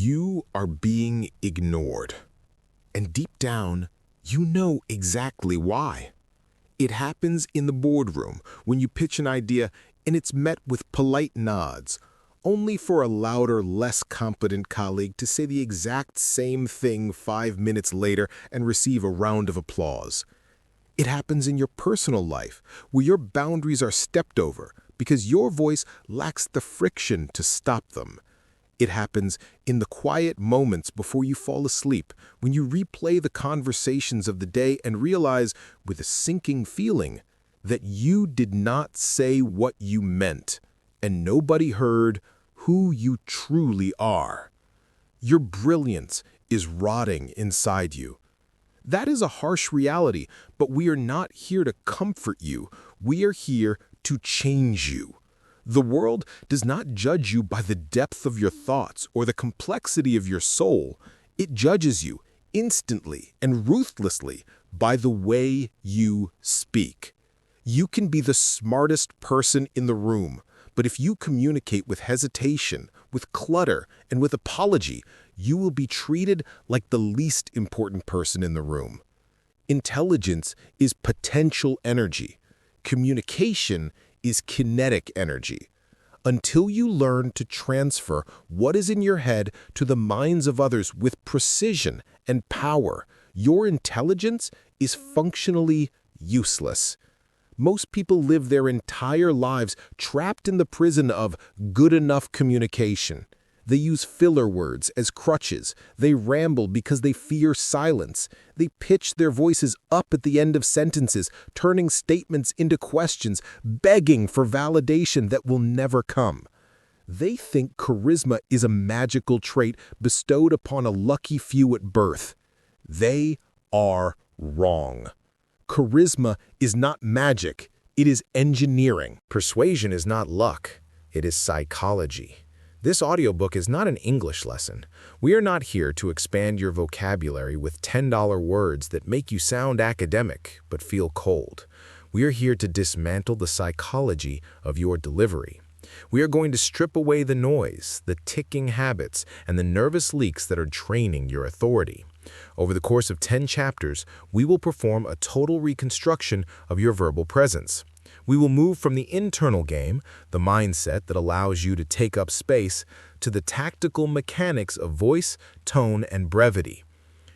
You are being ignored. And deep down, you know exactly why. It happens in the boardroom when you pitch an idea and it's met with polite nods, only for a louder, less competent colleague to say the exact same thing 5 minutes later and receive a round of applause. It happens in your personal life, where your boundaries are stepped over because your voice lacks the friction to stop them. It happens in the quiet moments before you fall asleep, when you replay the conversations of the day and realize, with a sinking feeling, that you did not say what you meant, and nobody heard who you truly are. Your brilliance is rotting inside you. That is a harsh reality, but we are not here to comfort you. We are here to change you. The world does not judge you by the depth of your thoughts or the complexity of your soul. It judges you instantly and ruthlessly by the way you speak. You can be the smartest person in the room, but if you communicate with hesitation, with clutter, and with apology, you will be treated like the least important person in the room. Intelligence is potential energy. Communication is kinetic energy. Until you learn to transfer what is in your head to the minds of others with precision and power, your intelligence is functionally useless. Most people live their entire lives trapped in the prison of good enough communication. They use filler words as crutches. They ramble because they fear silence. They pitch their voices up at the end of sentences, turning statements into questions, begging for validation that will never come. They think charisma is a magical trait bestowed upon a lucky few at birth. They are wrong. Charisma is not magic. It is engineering. Persuasion is not luck. It is psychology. This audiobook is not an English lesson. We are not here to expand your vocabulary with $10 words that make you sound academic but feel cold. We are here to dismantle the psychology of your delivery. We are going to strip away the noise, the ticking habits, and the nervous leaks that are draining your authority. Over the course of 10 chapters, we will perform a total reconstruction of your verbal presence. We will move from the internal game, the mindset that allows you to take up space, to the tactical mechanics of voice, tone, and brevity.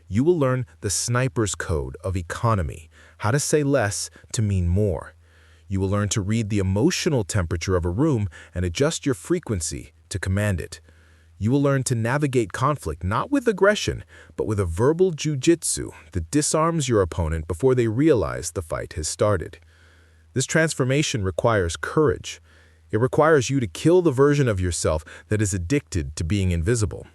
You will learn the sniper's code of economy, how to say less to mean more. You will learn to read the emotional temperature of a room and adjust your frequency to command it. You will learn to navigate conflict not with aggression, but with a verbal jujitsu that disarms your opponent before they realize the fight has started. This transformation requires courage. It requires you to kill the version of yourself that is addicted to being invisible.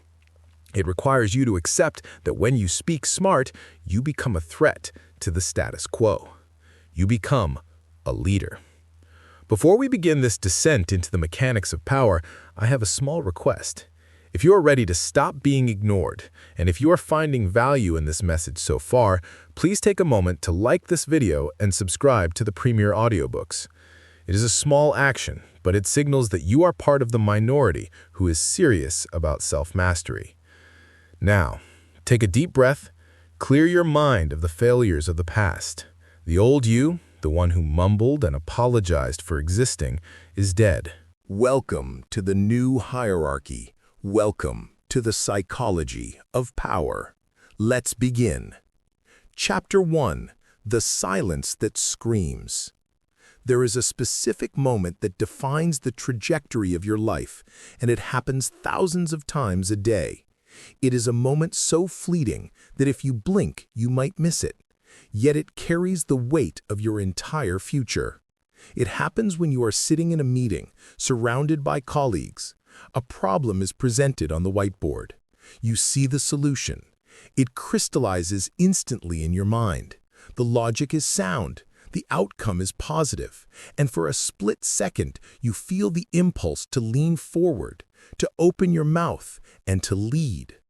It requires you to accept that when you speak smart, you become a threat to the status quo. You become a leader. Before we begin this descent into the mechanics of power, I have a small request. If you are ready to stop being ignored, and if you are finding value in this message so far, please take a moment to like this video and subscribe to the Premier Audiobooks. It is a small action, but it signals that you are part of the minority who is serious about self-mastery. Now, take a deep breath, clear your mind of the failures of the past. The old you, the one who mumbled and apologized for existing, is dead. Welcome to the new hierarchy. Welcome to the psychology of power. Let's begin. Chapter 1. The silence that screams. There is a specific moment that defines the trajectory of your life, and it happens thousands of times a day. It is a moment so fleeting that if you blink, you might miss it. Yet it carries the weight of your entire future. It happens when you are sitting in a meeting, surrounded by colleagues. A problem is presented on the whiteboard. You see the solution. It crystallizes instantly in your mind. The logic is sound. The outcome is positive. And for a split second, you feel the impulse to lean forward, to open your mouth, and to lead.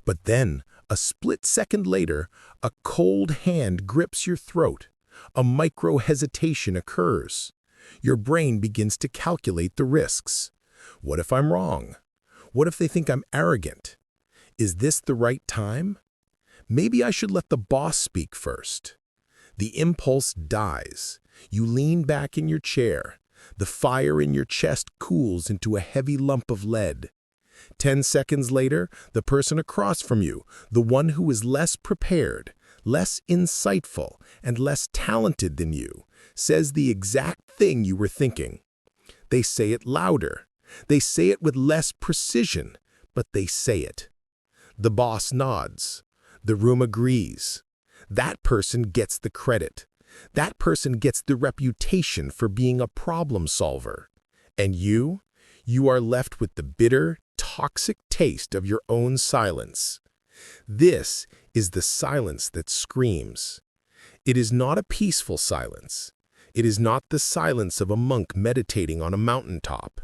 But then, a split second later, a cold hand grips your throat. A micro-hesitation occurs. Your brain begins to calculate the risks. What if I'm wrong? What if they think I'm arrogant? Is this the right time? Maybe I should let the boss speak first. The impulse dies. You lean back in your chair. The fire in your chest cools into a heavy lump of lead. 10 seconds later, the person across from you, the one who is less prepared, less insightful, and less talented than you, says the exact thing you were thinking. They say it louder. They say it with less precision, but they say it. The boss nods. The room agrees. That person gets the credit. That person gets the reputation for being a problem solver. And you are left with the bitter, toxic taste of your own silence. This is the silence that screams. It is not a peaceful silence. It is not the silence of a monk meditating on a mountaintop.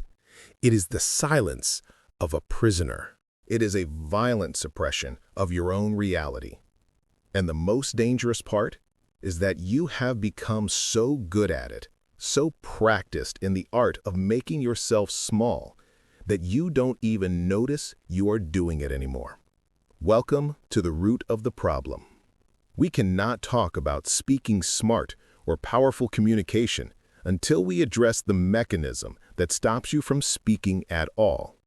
It is the silence of a prisoner. It is a violent suppression of your own reality. And the most dangerous part is that you have become so good at it, so practiced in the art of making yourself small, that you don't even notice you are doing it anymore. Welcome to the root of the problem. We cannot talk about speaking smart or powerful communication until we address the mechanism that stops you from speaking at all.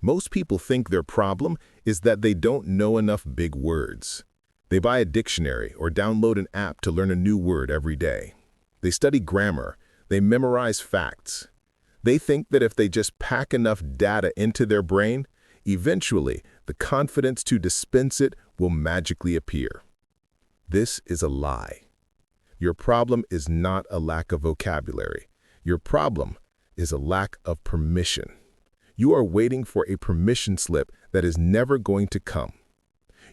Most people think their problem is that they don't know enough big words. They buy a dictionary or download an app to learn a new word every day. They study grammar. They memorize facts. They think that if they just pack enough data into their brain, eventually the confidence to dispense it will magically appear. This is a lie. Your problem is not a lack of vocabulary. Your problem is a lack of permission. You are waiting for a permission slip that is never going to come.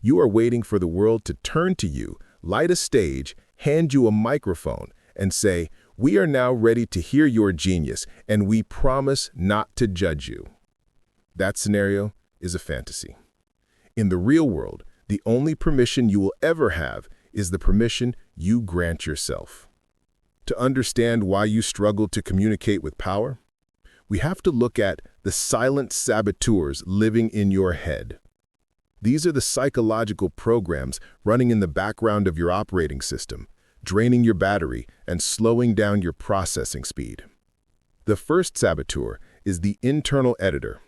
You are waiting for the world to turn to you, light a stage, hand you a microphone, and say, "We are now ready to hear your genius, and we promise not to judge you." That scenario is a fantasy. In the real world, the only permission you will ever have is the permission you grant yourself. To understand why you struggle to communicate with power, we have to look at the silent saboteurs living in your head. These are the psychological programs running in the background of your operating system, draining your battery and slowing down your processing speed. The first saboteur is the internal editor.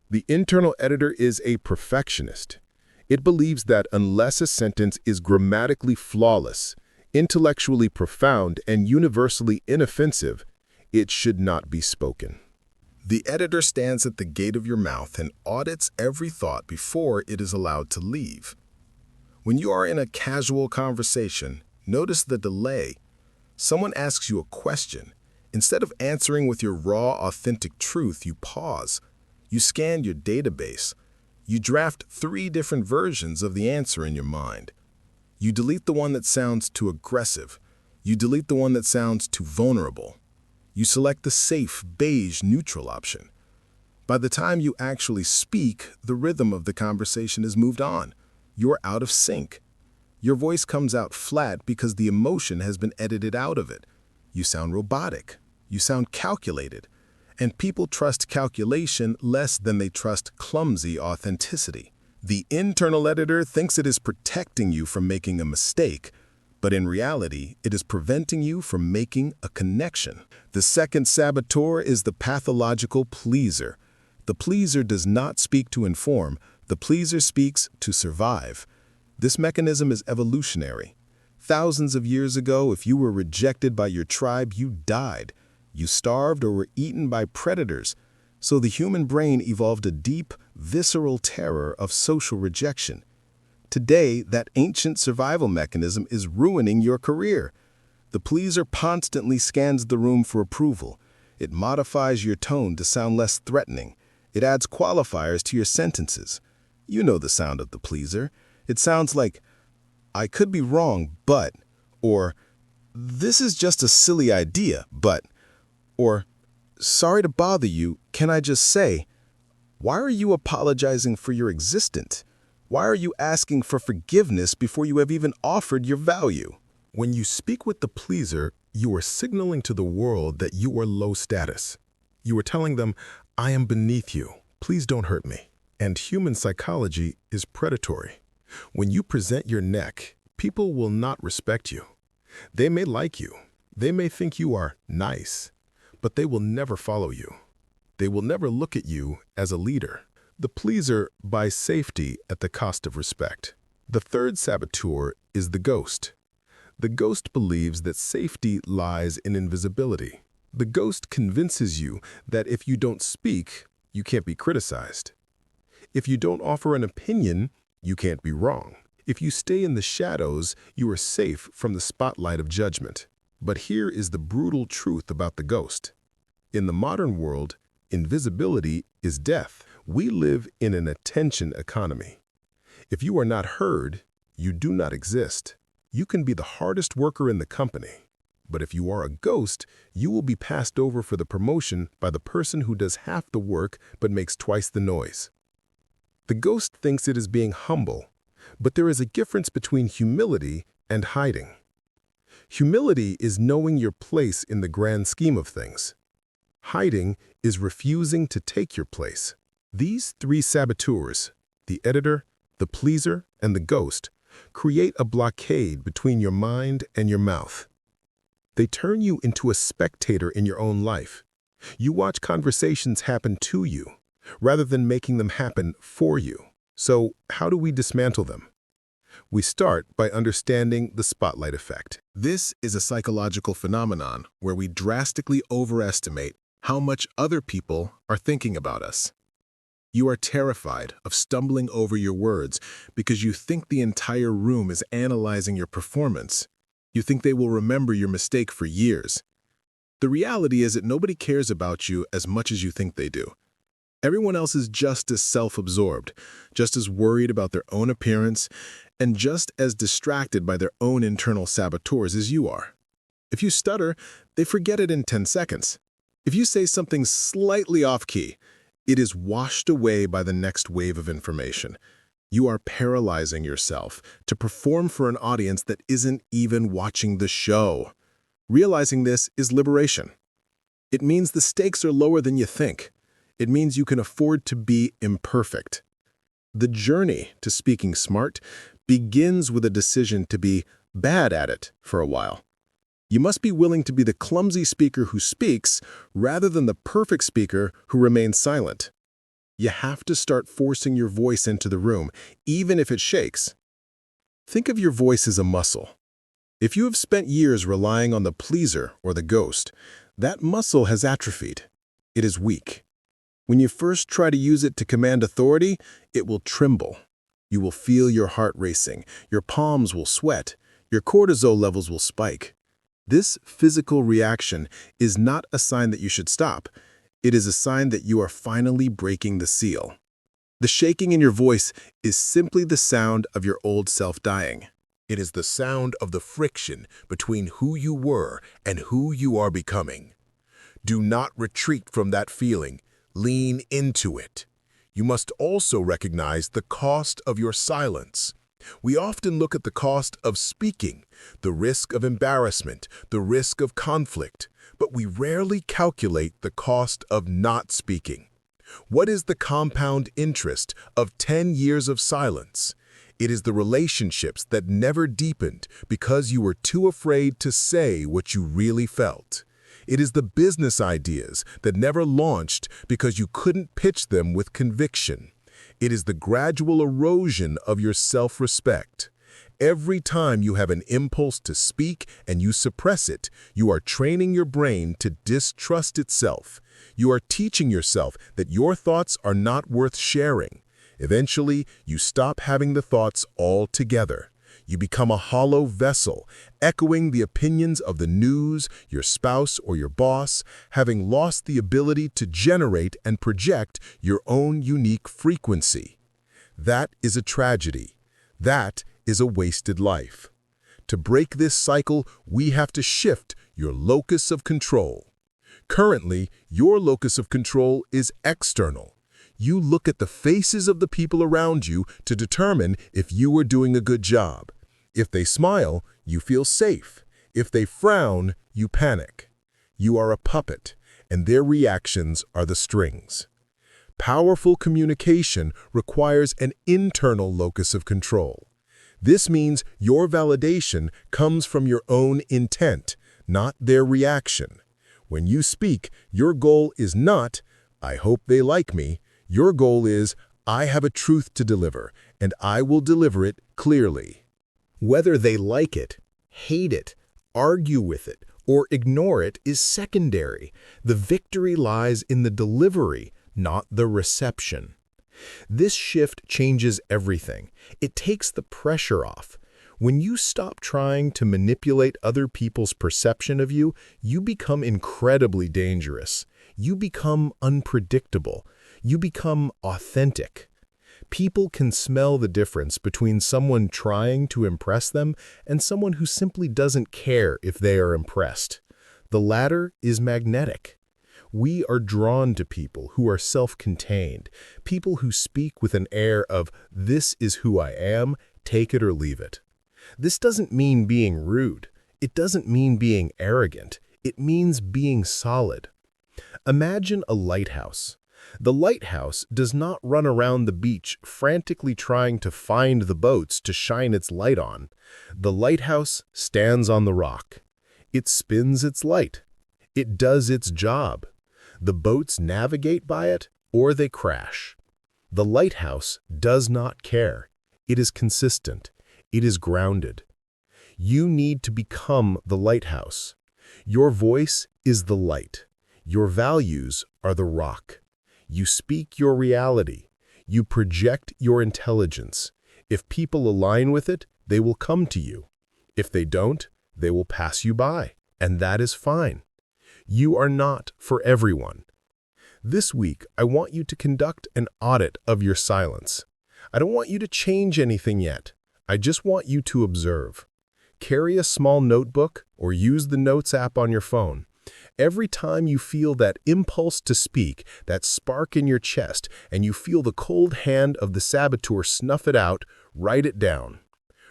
The internal editor is a perfectionist. It believes that unless a sentence is grammatically flawless, intellectually profound, and universally inoffensive, it should not be spoken. The editor stands at the gate of your mouth and audits every thought before it is allowed to leave. When you are in a casual conversation, notice the delay. Someone asks you a question. Instead of answering with your raw, authentic truth, you pause. You scan your database. You draft 3 different versions of the answer in your mind. You delete the one that sounds too aggressive. You delete the one that sounds too vulnerable. You select the safe, beige, neutral option. By the time you actually speak, the rhythm of the conversation has moved on. You're out of sync. Your voice comes out flat because the emotion has been edited out of it. You sound robotic. You sound calculated. And people trust calculation less than they trust clumsy authenticity. The internal editor thinks it is protecting you from making a mistake, but in reality, it is preventing you from making a connection. The second saboteur is the pathological pleaser. The pleaser does not speak to inform. The pleaser speaks to survive. This mechanism is evolutionary. Thousands of years ago, if you were rejected by your tribe, you died. You starved or were eaten by predators. So the human brain evolved a deep, visceral terror of social rejection. Today, that ancient survival mechanism is ruining your career. The pleaser constantly scans the room for approval. It modifies your tone to sound less threatening. It adds qualifiers to your sentences. You know the sound of the pleaser. It sounds like, "I could be wrong, but," or "This is just a silly idea, but," or "Sorry to bother you, can I just say," why are you apologizing for your existence? Why are you asking for forgiveness before you have even offered your value? When you speak with the pleaser, you are signaling to the world that you are low status. You are telling them, "I am beneath you. Please don't hurt me." And human psychology is predatory. When you present your neck, people will not respect you. They may like you. They may think you are nice, but they will never follow you. They will never look at you as a leader. The pleaser buys safety at the cost of respect. The third saboteur is the ghost. The ghost believes that safety lies in invisibility. The ghost convinces you that if you don't speak, you can't be criticized. If you don't offer an opinion, you can't be wrong. If you stay in the shadows, you are safe from the spotlight of judgment. But here is the brutal truth about the ghost. In the modern world, invisibility is death. We live in an attention economy. If you are not heard, you do not exist. You can be the hardest worker in the company. But if you are a ghost, you will be passed over for the promotion by the person who does half the work but makes twice the noise. The ghost thinks it is being humble, but there is a difference between humility and hiding. Humility is knowing your place in the grand scheme of things. Hiding is refusing to take your place. These three saboteurs, the editor, the pleaser, and the ghost, create a blockade between your mind and your mouth. They turn you into a spectator in your own life. You watch conversations happen to you, rather than making them happen for you. So, how do we dismantle them? We start by understanding the spotlight effect. This is a psychological phenomenon where we drastically overestimate how much other people are thinking about us. You are terrified of stumbling over your words because you think the entire room is analyzing your performance. You think they will remember your mistake for years. The reality is that nobody cares about you as much as you think they do. Everyone else is just as self-absorbed, just as worried about their own appearance, and just as distracted by their own internal saboteurs as you are. If you stutter, they forget it in 10 seconds. If you say something slightly off-key, it is washed away by the next wave of information. You are paralyzing yourself to perform for an audience that isn't even watching the show. Realizing this is liberation. It means the stakes are lower than you think. It means you can afford to be imperfect. The journey to speaking smart begins with a decision to be bad at it for a while. You must be willing to be the clumsy speaker who speaks rather than the perfect speaker who remains silent. You have to start forcing your voice into the room, even if it shakes. Think of your voice as a muscle. If you have spent years relying on the pleaser or the ghost, that muscle has atrophied. It is weak. When you first try to use it to command authority, it will tremble. You will feel your heart racing, your palms will sweat, your cortisol levels will spike. This physical reaction is not a sign that you should stop. It is a sign that you are finally breaking the seal. The shaking in your voice is simply the sound of your old self dying. It is the sound of the friction between who you were and who you are becoming. Do not retreat from that feeling. Lean into it. You must also recognize the cost of your silence. We often look at the cost of speaking, the risk of embarrassment, the risk of conflict, but we rarely calculate the cost of not speaking. What is the compound interest of 10 years of silence? It is the relationships that never deepened because you were too afraid to say what you really felt. It is the business ideas that never launched because you couldn't pitch them with conviction. It is the gradual erosion of your self-respect. Every time you have an impulse to speak and you suppress it, you are training your brain to distrust itself. You are teaching yourself that your thoughts are not worth sharing. Eventually, you stop having the thoughts altogether. You become a hollow vessel, echoing the opinions of the news, your spouse, or your boss, having lost the ability to generate and project your own unique frequency. That is a tragedy. That is a wasted life. To break this cycle, we have to shift your locus of control. Currently, your locus of control is external. You look at the faces of the people around you to determine if you are doing a good job. If they smile, you feel safe. If they frown, you panic. You are a puppet, and their reactions are the strings. Powerful communication requires an internal locus of control. This means your validation comes from your own intent, not their reaction. When you speak, your goal is not, "I hope they like me." Your goal is, "I have a truth to deliver, and I will deliver it clearly." Whether they like it, hate it, argue with it, or ignore it is secondary. The victory lies in the delivery, not the reception. This shift changes everything. It takes the pressure off. When you stop trying to manipulate other people's perception of you, you become incredibly dangerous. You become unpredictable. You become authentic. People can smell the difference between someone trying to impress them and someone who simply doesn't care if they are impressed. The latter is magnetic. We are drawn to people who are self-contained, people who speak with an air of, "This is who I am, take it or leave it." This doesn't mean being rude. It doesn't mean being arrogant. It means being solid. Imagine a lighthouse. The lighthouse does not run around the beach frantically trying to find the boats to shine its light on. The lighthouse stands on the rock. It spins its light. It does its job. The boats navigate by it, or they crash. The lighthouse does not care. It is consistent. It is grounded. You need to become the lighthouse. Your voice is the light. Your values are the rock. You speak your reality. You project your intelligence. If people align with it, they will come to you. If they don't, they will pass you by, and that is fine. You are not for everyone. This week, I want you to conduct an audit of your silence. I don't want you to change anything yet. I just want you to observe. Carry a small notebook or use the Notes app on your phone. Every time you feel that impulse to speak, that spark in your chest, and you feel the cold hand of the saboteur snuff it out, write it down.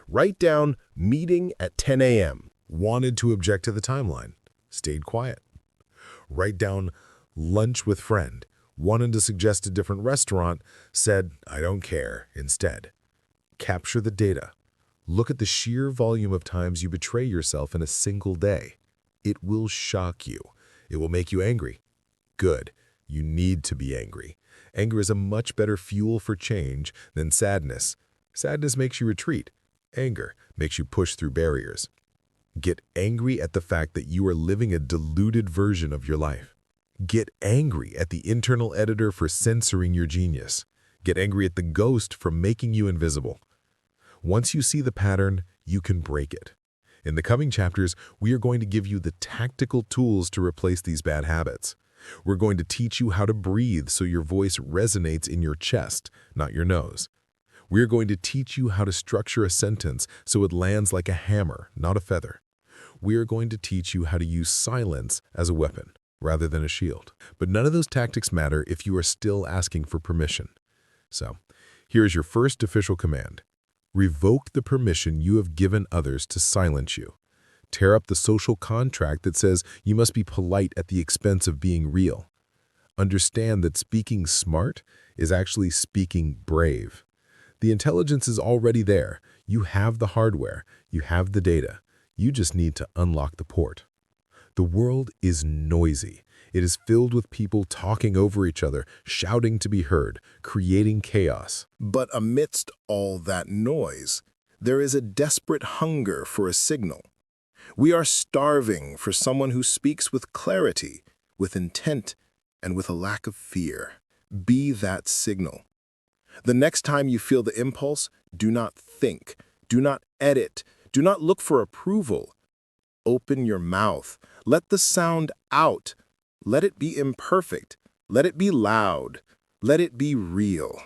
Write down, "Meeting at 10 a.m. Wanted to object to the timeline. Stayed quiet." Write down, "Lunch with friend. Wanted to suggest a different restaurant. Said, I don't care, instead." Capture the data. Look at the sheer volume of times you betray yourself in a single day. It will shock you. It will make you angry. Good. You need to be angry. Anger is a much better fuel for change than sadness. Sadness makes you retreat. Anger makes you push through barriers. Get angry at the fact that you are living a diluted version of your life. Get angry at the internal editor for censoring your genius. Get angry at the ghost for making you invisible. Once you see the pattern, you can break it. In the coming chapters, we are going to give you the tactical tools to replace these bad habits. We're going to teach you how to breathe so your voice resonates in your chest, not your nose. We're going to teach you how to structure a sentence so it lands like a hammer, not a feather. We are going to teach you how to use silence as a weapon rather than a shield. But none of those tactics matter if you are still asking for permission. So, here's your first official command. Revoke the permission you have given others to silence you. Tear up the social contract that says you must be polite at the expense of being real. Understand that speaking smart is actually speaking brave. The intelligence is already there. You have the hardware. You have the data. You just need to unlock the port. The world is noisy. It is filled with people talking over each other, shouting to be heard, creating chaos. But amidst all that noise, there is a desperate hunger for a signal. We are starving for someone who speaks with clarity, with intent, and with a lack of fear. Be that signal. The next time you feel the impulse, do not think, do not edit, do not look for approval. Open your mouth. Let the sound out. Let it be imperfect. Let it be loud. Let it be real.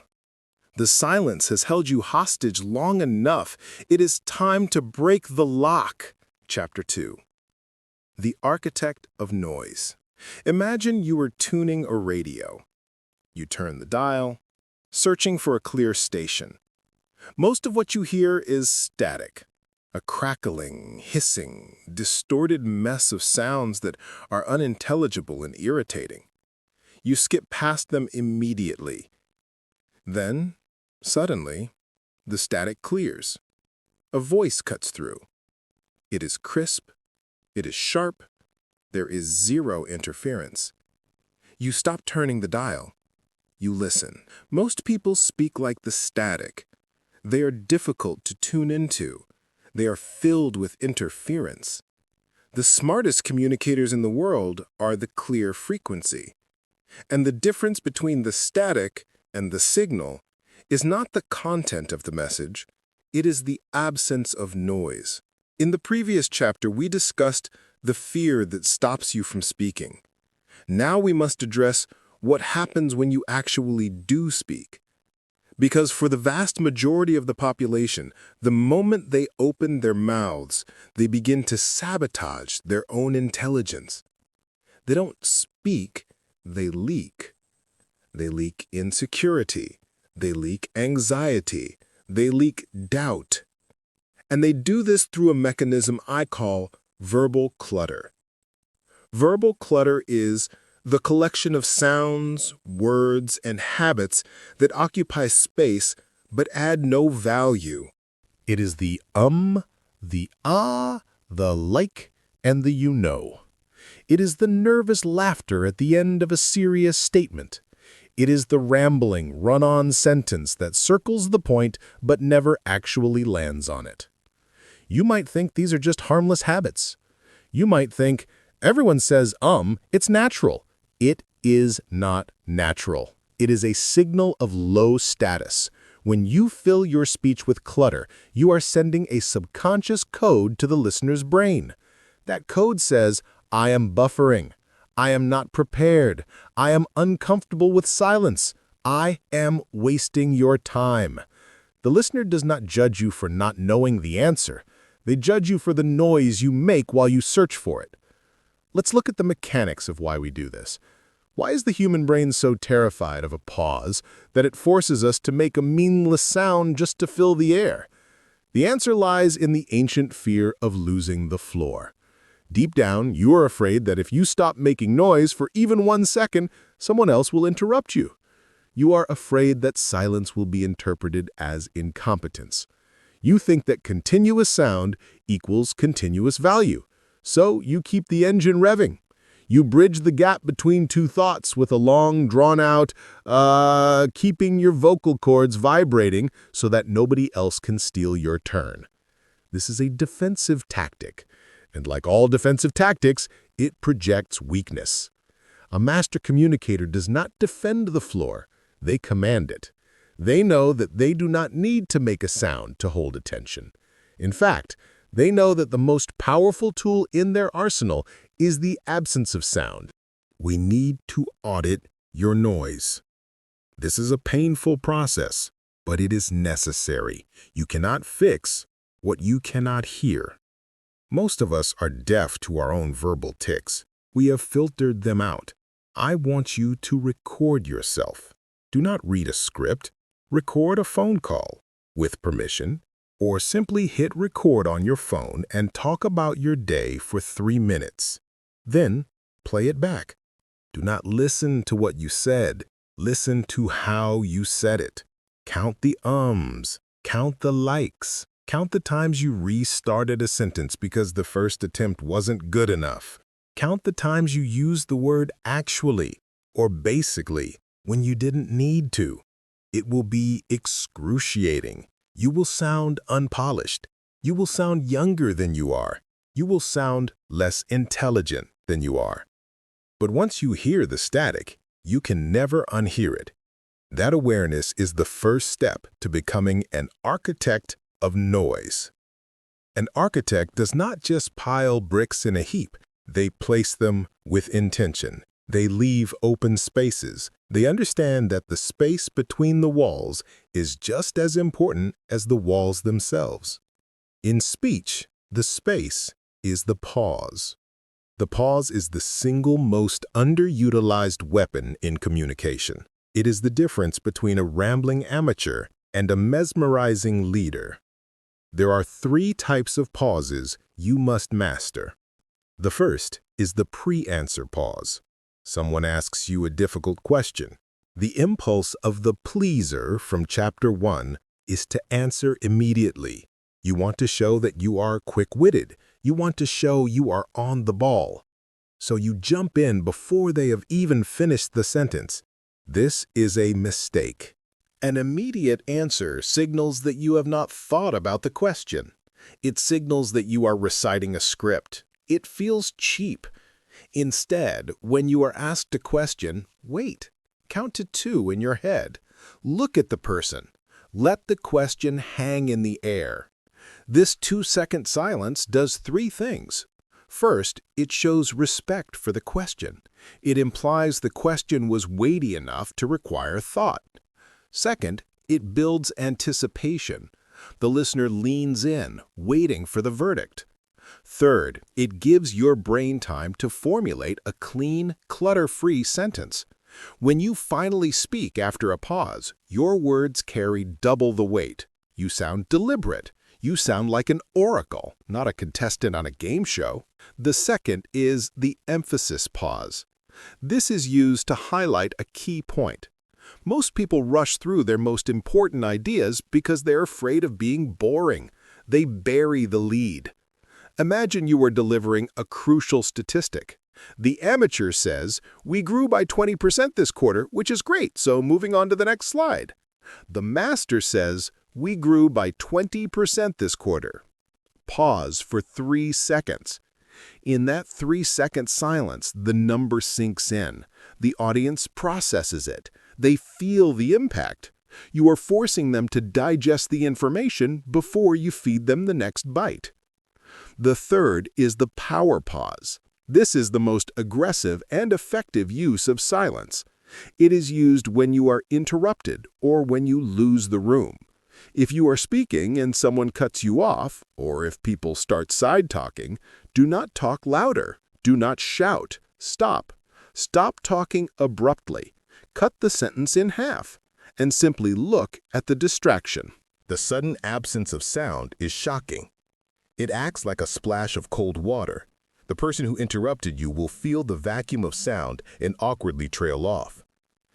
The silence has held you hostage long enough. It is time to break the lock. Chapter 2. The Architect of Noise. Imagine you were tuning a radio. You turn the dial, searching for a clear station. Most of what you hear is static. A crackling, hissing, distorted mess of sounds that are unintelligible and irritating. You skip past them immediately. Then, suddenly, the static clears. A voice cuts through. It is crisp. It is sharp. There is zero interference. You stop turning the dial. You listen. Most people speak like the static. They are difficult to tune into. They are filled with interference. The smartest communicators in the world are the clear frequency. And the difference between the static and the signal is not the content of the message, it is the absence of noise. In the previous chapter, we discussed the fear that stops you from speaking. Now we must address what happens when you actually do speak. Because for the vast majority of the population, the moment they open their mouths, they begin to sabotage their own intelligence. They don't speak, they leak. They leak insecurity. They leak anxiety. They leak doubt. And they do this through a mechanism I call verbal clutter. Verbal clutter is the collection of sounds, words, and habits that occupy space but add no value. It is the the ah, the like, and the you know. It is the nervous laughter at the end of a serious statement. It is the rambling, run-on sentence that circles the point but never actually lands on it. You might think these are just harmless habits. You might think, everyone says it's natural. It is not natural. It is a signal of low status. When you fill your speech with clutter, you are sending a subconscious code to the listener's brain. That code says, I am buffering. I am not prepared. I am uncomfortable with silence. I am wasting your time. The listener does not judge you for not knowing the answer. They judge you for the noise you make while you search for it. Let's look at the mechanics of why we do this. Why is the human brain so terrified of a pause that it forces us to make a meaningless sound just to fill the air? The answer lies in the ancient fear of losing the floor. Deep down, you are afraid that if you stop making noise for even 1 second, someone else will interrupt you. You are afraid that silence will be interpreted as incompetence. You think that continuous sound equals continuous value. So you keep the engine revving. You bridge the gap between two thoughts with a long, drawn-out, keeping your vocal cords vibrating so that nobody else can steal your turn. This is a defensive tactic. And like all defensive tactics, it projects weakness. A master communicator does not defend the floor. They command it. They know that they do not need to make a sound to hold attention. In fact, they know that the most powerful tool in their arsenal is the absence of sound. We need to audit your noise. This is a painful process, but it is necessary. You cannot fix what you cannot hear. Most of us are deaf to our own verbal tics. We have filtered them out. I want you to record yourself. Do not read a script. Record a phone call with permission, or simply hit record on your phone and talk about your day for 3 minutes. Then play it back. Do not listen to what you said. Listen to how you said it. Count the ums. Count the likes. Count the times you restarted a sentence because the first attempt wasn't good enough. Count the times you used the word actually or basically when you didn't need to. It will be excruciating. You will sound unpolished. You will sound younger than you are. You will sound less intelligent than you are. But once you hear the static, you can never unhear it. That awareness is the first step to becoming an architect of noise. An architect does not just pile bricks in a heap. They place them with intention. They leave open spaces. They understand that the space between the walls is just as important as the walls themselves. In speech, the space is the pause. The pause is the single most underutilized weapon in communication. It is the difference between a rambling amateur and a mesmerizing leader. There are 3 types of pauses you must master. The first is the pre-answer pause. Someone asks you a difficult question. The impulse of the pleaser from Chapter 1 is to answer immediately. You want to show that you are quick-witted. You want to show you are on the ball. So you jump in before they have even finished the sentence. This is a mistake. An immediate answer signals that you have not thought about the question. It signals that you are reciting a script. It feels cheap. Instead, when you are asked a question, wait. Count to 2 in your head. Look at the person. Let the question hang in the air. This 2-second silence does 3 things. First, it shows respect for the question. It implies the question was weighty enough to require thought. Second, it builds anticipation. The listener leans in, waiting for the verdict. Third, it gives your brain time to formulate a clean, clutter-free sentence. When you finally speak after a pause, your words carry double the weight. You sound deliberate. You sound like an oracle, not a contestant on a game show. The second is the emphasis pause. This is used to highlight a key point. Most people rush through their most important ideas because they're afraid of being boring. They bury the lead. Imagine you are delivering a crucial statistic. The amateur says, "We grew by 20% this quarter, which is great, so moving on to the next slide." The master says, "We grew by 20% this quarter." Pause for 3 seconds. In that 3-second silence, the number sinks in. The audience processes it. They feel the impact. You are forcing them to digest the information before you feed them the next bite. The third is the power pause. This is the most aggressive and effective use of silence. It is used when you are interrupted or when you lose the room. If you are speaking and someone cuts you off, or if people start side-talking, do not talk louder. Do not shout. Stop. Stop talking abruptly. Cut the sentence in half, and simply look at the distraction. The sudden absence of sound is shocking. It acts like a splash of cold water. The person who interrupted you will feel the vacuum of sound and awkwardly trail off.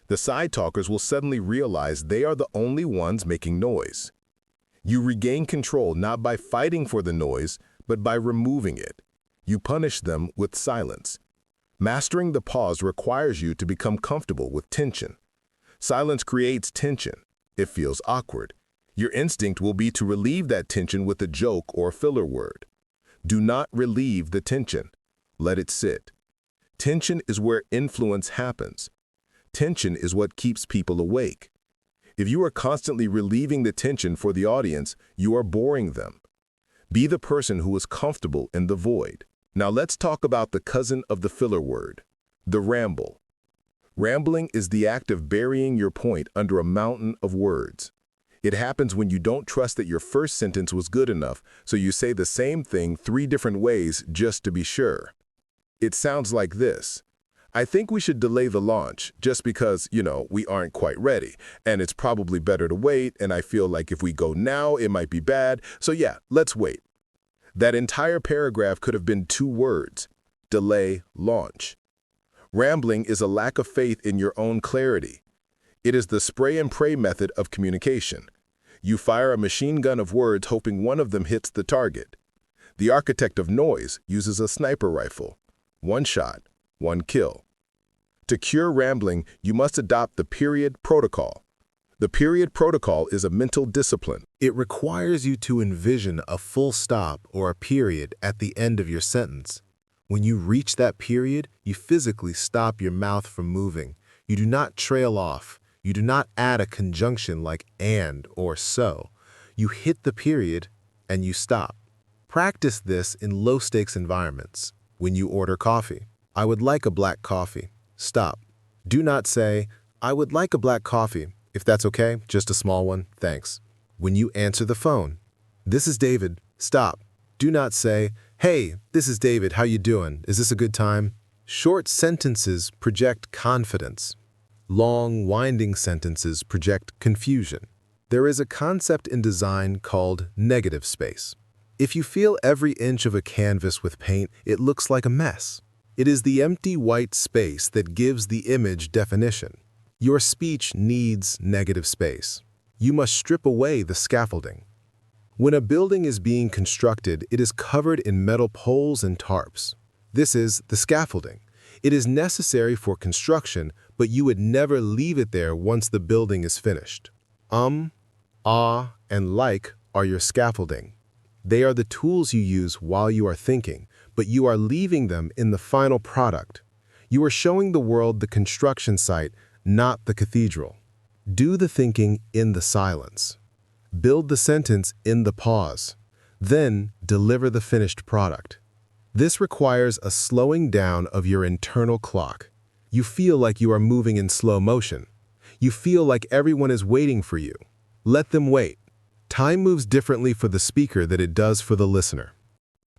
The side talkers will suddenly realize they are the only ones making noise. You regain control not by fighting for the noise, but by removing it. You punish them with silence. Mastering the pause requires you to become comfortable with tension. Silence creates tension. It feels awkward. Your instinct will be to relieve that tension with a joke or filler word. Do not relieve the tension. Let it sit. Tension is where influence happens. Tension is what keeps people awake. If you are constantly relieving the tension for the audience, you are boring them. Be the person who is comfortable in the void. Now let's talk about the cousin of the filler word, the ramble. Rambling is the act of burying your point under a mountain of words. It happens when you don't trust that your first sentence was good enough, so you say the same thing 3 different ways just to be sure. It sounds like this. I think we should delay the launch just because, we aren't quite ready, and it's probably better to wait, and I feel like if we go now, it might be bad, so yeah, let's wait. That entire paragraph could have been 2 words: delay, launch. Rambling is a lack of faith in your own clarity. It is the spray and pray method of communication. You fire a machine gun of words hoping one of them hits the target. The architect of noise uses a sniper rifle. 1 shot, 1 kill. To cure rambling, you must adopt the period protocol. The period protocol is a mental discipline. It requires you to envision a full stop or a period at the end of your sentence. When you reach that period, you physically stop your mouth from moving. You do not trail off. You do not add a conjunction like and or so. You hit the period and you stop. Practice this in low-stakes environments. When you order coffee, "I would like a black coffee." Stop. Do not say, "I would like a black coffee. If that's okay, just a small one, thanks." When you answer the phone, "This is David." Stop. Do not say, "Hey, this is David. How you doing? Is this a good time?" Short sentences project confidence. Long, winding sentences project confusion. There is a concept in design called negative space. If you fill every inch of a canvas with paint, it looks like a mess. It is the empty white space that gives the image definition. Your speech needs negative space. You must strip away the scaffolding. When a building is being constructed, it is covered in metal poles and tarps. This is the scaffolding. It is necessary for construction, but you would never leave it there once the building is finished. Ah, and like are your scaffolding. They are the tools you use while you are thinking, but you are leaving them in the final product. You are showing the world the construction site, not the cathedral. Do the thinking in the silence. Build the sentence in the pause. Then deliver the finished product. This requires a slowing down of your internal clock. You feel like you are moving in slow motion. You feel like everyone is waiting for you. Let them wait. Time moves differently for the speaker than it does for the listener.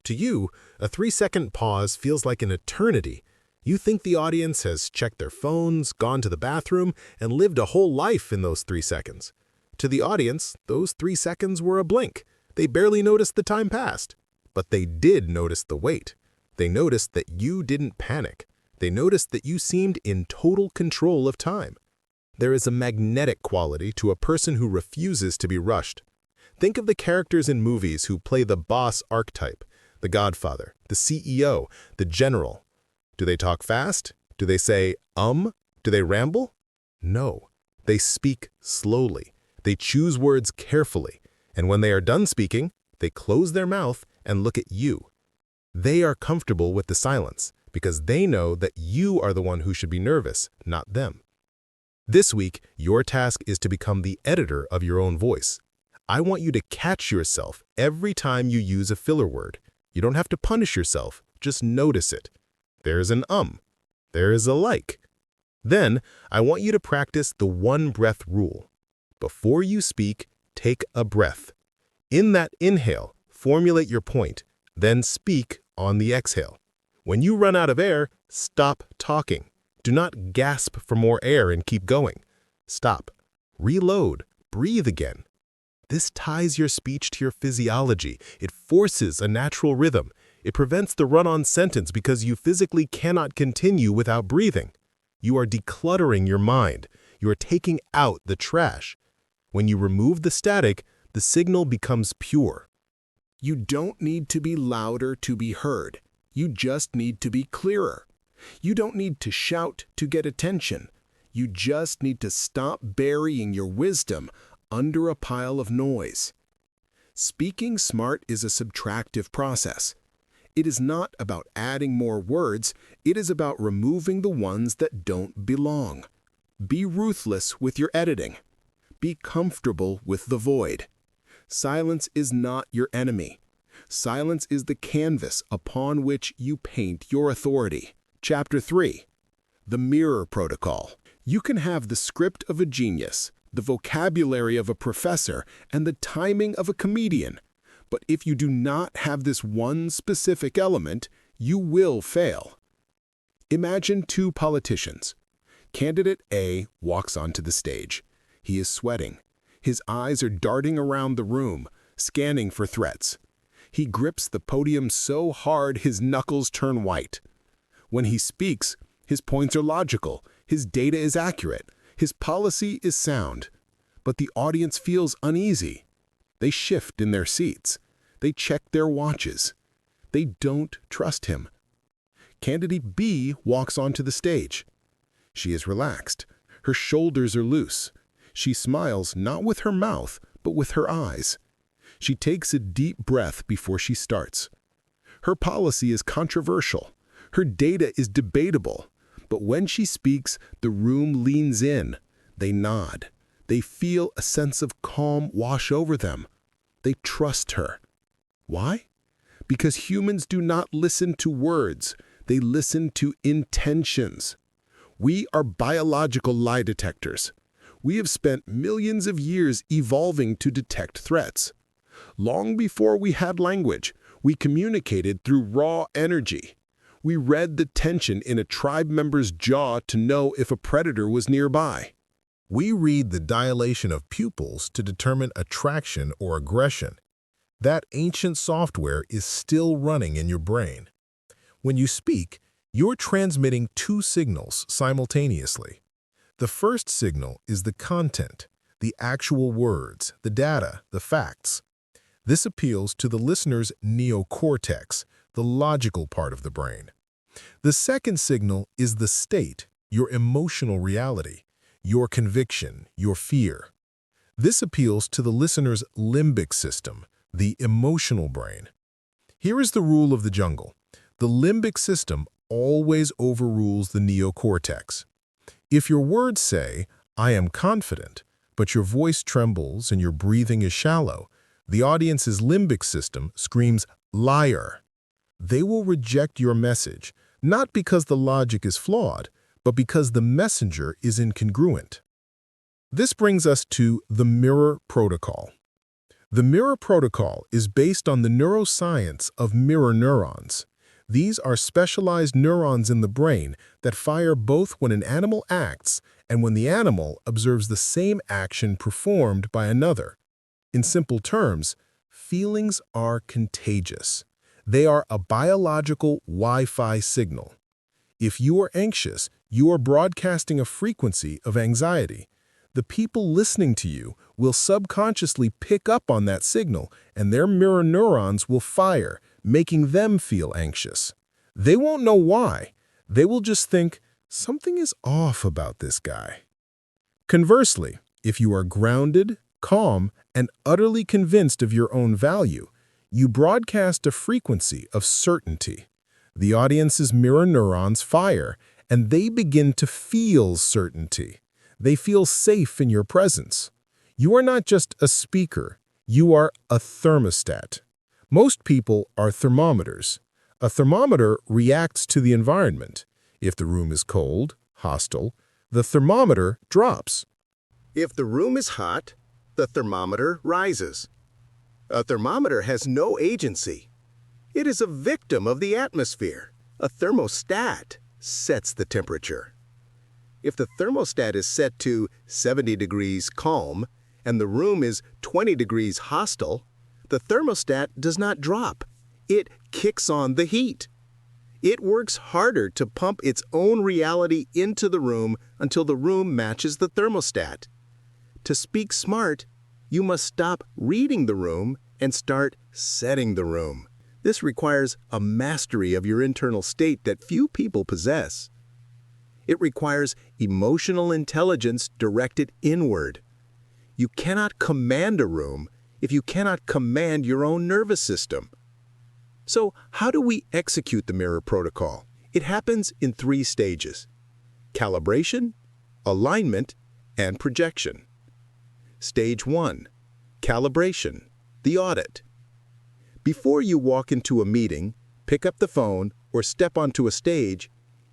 To you, a 3-second pause feels like an eternity. You think the audience has checked their phones, gone to the bathroom, and lived a whole life in those 3 seconds. To the audience, those 3 seconds were a blink. They barely noticed the time passed. But they did notice the wait. They noticed that you didn't panic. They noticed that you seemed in total control of time. There is a magnetic quality to a person who refuses to be rushed. Think of the characters in movies who play the boss archetype, the Godfather, the CEO, the general. Do they talk fast? Do they say, Do they ramble? No. They speak slowly. They choose words carefully. And when they are done speaking, they close their mouth and look at you. They are comfortable with the silence because they know that you are the one who should be nervous, not them. This week, your task is to become the editor of your own voice. I want you to catch yourself every time you use a filler word. You don't have to punish yourself, just notice it. There's an There is a like. Then, I want you to practice the one-breath rule. Before you speak, take a breath. In that inhale, formulate your point, then speak on the exhale. When you run out of air, stop talking. Do not gasp for more air and keep going. Stop. Reload. Breathe again. This ties your speech to your physiology. It forces a natural rhythm. It prevents the run-on sentence because you physically cannot continue without breathing. You are decluttering your mind. You are taking out the trash. When you remove the static, the signal becomes pure. You don't need to be louder to be heard. You just need to be clearer. You don't need to shout to get attention. You just need to stop burying your wisdom under a pile of noise. Speaking smart is a subtractive process. It is not about adding more words, it is about removing the ones that don't belong. Be ruthless with your editing. Be comfortable with the void. Silence is not your enemy. Silence is the canvas upon which you paint your authority. Chapter 3. The Mirror Protocol. You can have the script of a genius, the vocabulary of a professor, and the timing of a comedian. But if you do not have this one specific element, you will fail. Imagine 2 politicians. Candidate A walks onto the stage. He is sweating. His eyes are darting around the room, scanning for threats. He grips the podium so hard his knuckles turn white. When he speaks, his points are logical, his data is accurate, his policy is sound. But the audience feels uneasy. They shift in their seats. They check their watches. They don't trust him. Candidate B walks onto the stage. She is relaxed. Her shoulders are loose. She smiles not with her mouth, but with her eyes. She takes a deep breath before she starts. Her policy is controversial. Her data is debatable. But when she speaks, the room leans in. They nod. They feel a sense of calm wash over them. They trust her. Why? Because humans do not listen to words. They listen to intentions. We are biological lie detectors. We have spent millions of years evolving to detect threats. Long before we had language, we communicated through raw energy. We read the tension in a tribe member's jaw to know if a predator was nearby. We read the dilation of pupils to determine attraction or aggression. That ancient software is still running in your brain. When you speak, You're transmitting two signals simultaneously. The first signal is the content, the actual words, the data, the facts. This appeals to the listener's neocortex, the logical part of the brain. The second signal is the state, your emotional reality, your conviction, your fear. This appeals to the listener's limbic system, the emotional brain. Here is the rule of the jungle. The limbic system always overrules the neocortex. If your words say, "I am confident," but your voice trembles and your breathing is shallow, the audience's limbic system screams, "Liar." They will reject your message, not because the logic is flawed, but because the messenger is incongruent. This brings us to the mirror protocol. The mirror protocol is based on the neuroscience of mirror neurons. These are specialized neurons in the brain that fire both when an animal acts and when the animal observes the same action performed by another. In simple terms, feelings are contagious. They are a biological Wi-Fi signal. If you are anxious, you are broadcasting a frequency of anxiety. The people listening to you will subconsciously pick up on that signal, and their mirror neurons will fire, making them feel anxious. They won't know why. They will just think, something is off about this guy. Conversely, if you are grounded, calm, and utterly convinced of your own value, you broadcast a frequency of certainty. The audience's mirror neurons fire, and they begin to feel certainty. They feel safe in your presence. You are not just a speaker, you are a thermostat. Most people are thermometers. A thermometer reacts to the environment. If the room is cold, hostile, the thermometer drops. If the room is hot, the thermometer rises. A thermometer has no agency. It is a victim of the atmosphere. A thermostat sets the temperature. If the thermostat is set to 70 degrees calm and the room is 20 degrees hostile, the thermostat does not drop. It kicks on the heat. It works harder to pump its own reality into the room until the room matches the thermostat. To speak smart, you must stop reading the room and start setting the room. This requires a mastery of your internal state that few people possess. It requires emotional intelligence directed inward. You cannot command a room if you cannot command your own nervous system. So, how do we execute the mirror protocol? It happens in 3 stages: calibration, alignment, and projection. Stage 1. Calibration, the audit. Before you walk into a meeting, pick up the phone, or step onto a stage,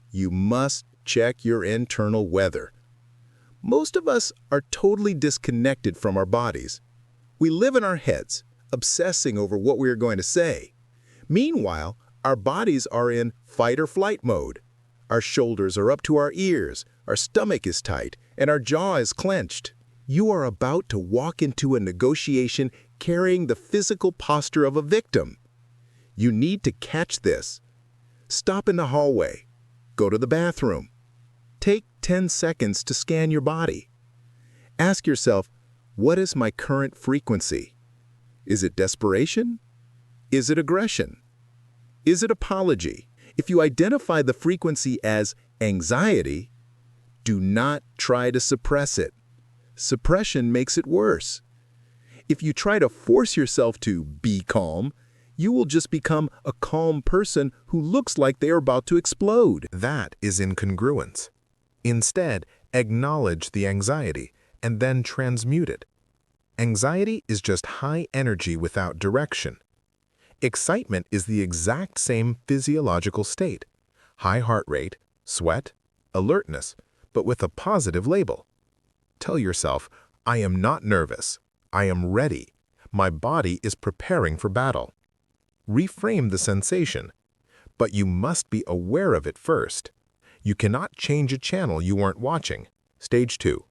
you must check your internal weather. Most of us are totally disconnected from our bodies. We live in our heads, obsessing over what we are going to say. Meanwhile, our bodies are in fight or flight mode. Our shoulders are up to our ears, our stomach is tight, and our jaw is clenched. You are about to walk into a negotiation carrying the physical posture of a victim. You need to catch this. Stop in the hallway. Go to the bathroom. Take 10 seconds to scan your body. Ask yourself, what is my current frequency? Is it desperation? Is it aggression? Is it apology? If you identify the frequency as anxiety, do not try to suppress it. Suppression makes it worse. If you try to force yourself to be calm, you will just become a calm person who looks like they are about to explode. That is incongruence. Instead, acknowledge the anxiety and then transmute it. Anxiety is just high energy without direction. Excitement is the exact same physiological state. High heart rate, sweat, alertness, but with a positive label. Tell yourself, I am not nervous. I am ready. My body is preparing for battle. Reframe the sensation, but you must be aware of it first. You cannot change a channel you weren't watching. Stage 2.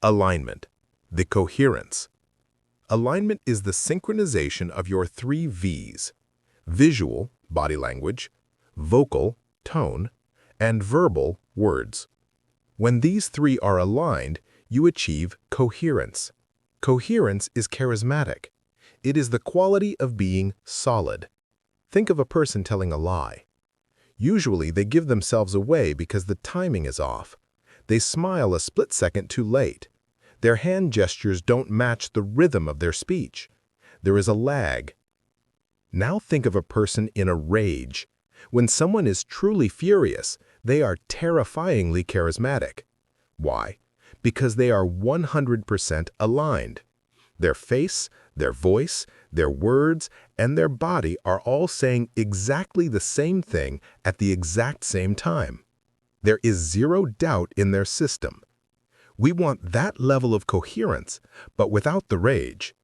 Alignment. The coherence. Alignment is the synchronization of your 3 V's: visual, body language; vocal, tone; and verbal words. When these three are aligned, you achieve coherence. Coherence is charismatic. It is the quality of being solid. Think of a person telling a lie. Usually, they give themselves away because the timing is off. They smile a split second too late. Their hand gestures don't match the rhythm of their speech. There is a lag. Now think of a person in a rage. When someone is truly furious, they are terrifyingly charismatic. Why? Because they are 100% aligned. Their face, their voice, their words, and their body are all saying exactly the same thing at the exact same time. There is zero doubt in their system. We want that level of coherence, but without the rage.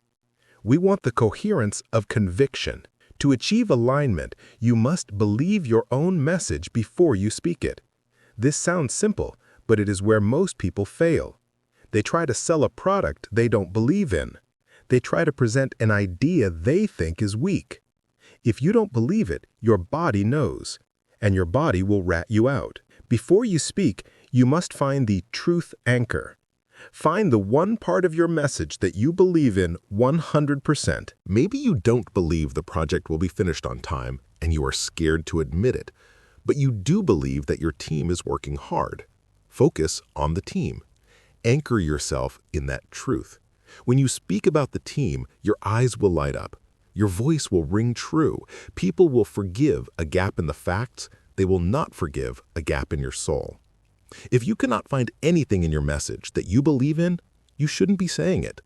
We want the coherence of conviction. To achieve alignment, you must believe your own message before you speak it. This sounds simple, but it is where most people fail. They try to sell a product they don't believe in. They try to present an idea they think is weak. If you don't believe it, your body knows, and your body will rat you out. Before you speak, you must find the truth anchor. Find the one part of your message that you believe in 100%. Maybe you don't believe the project will be finished on time and you are scared to admit it, but you do believe that your team is working hard. Focus on the team. Anchor yourself in that truth. When you speak about the team, your eyes will light up. Your voice will ring true. People will forgive a gap in the facts. They will not forgive a gap in your soul. If you cannot find anything in your message that you believe in, you shouldn't be saying it.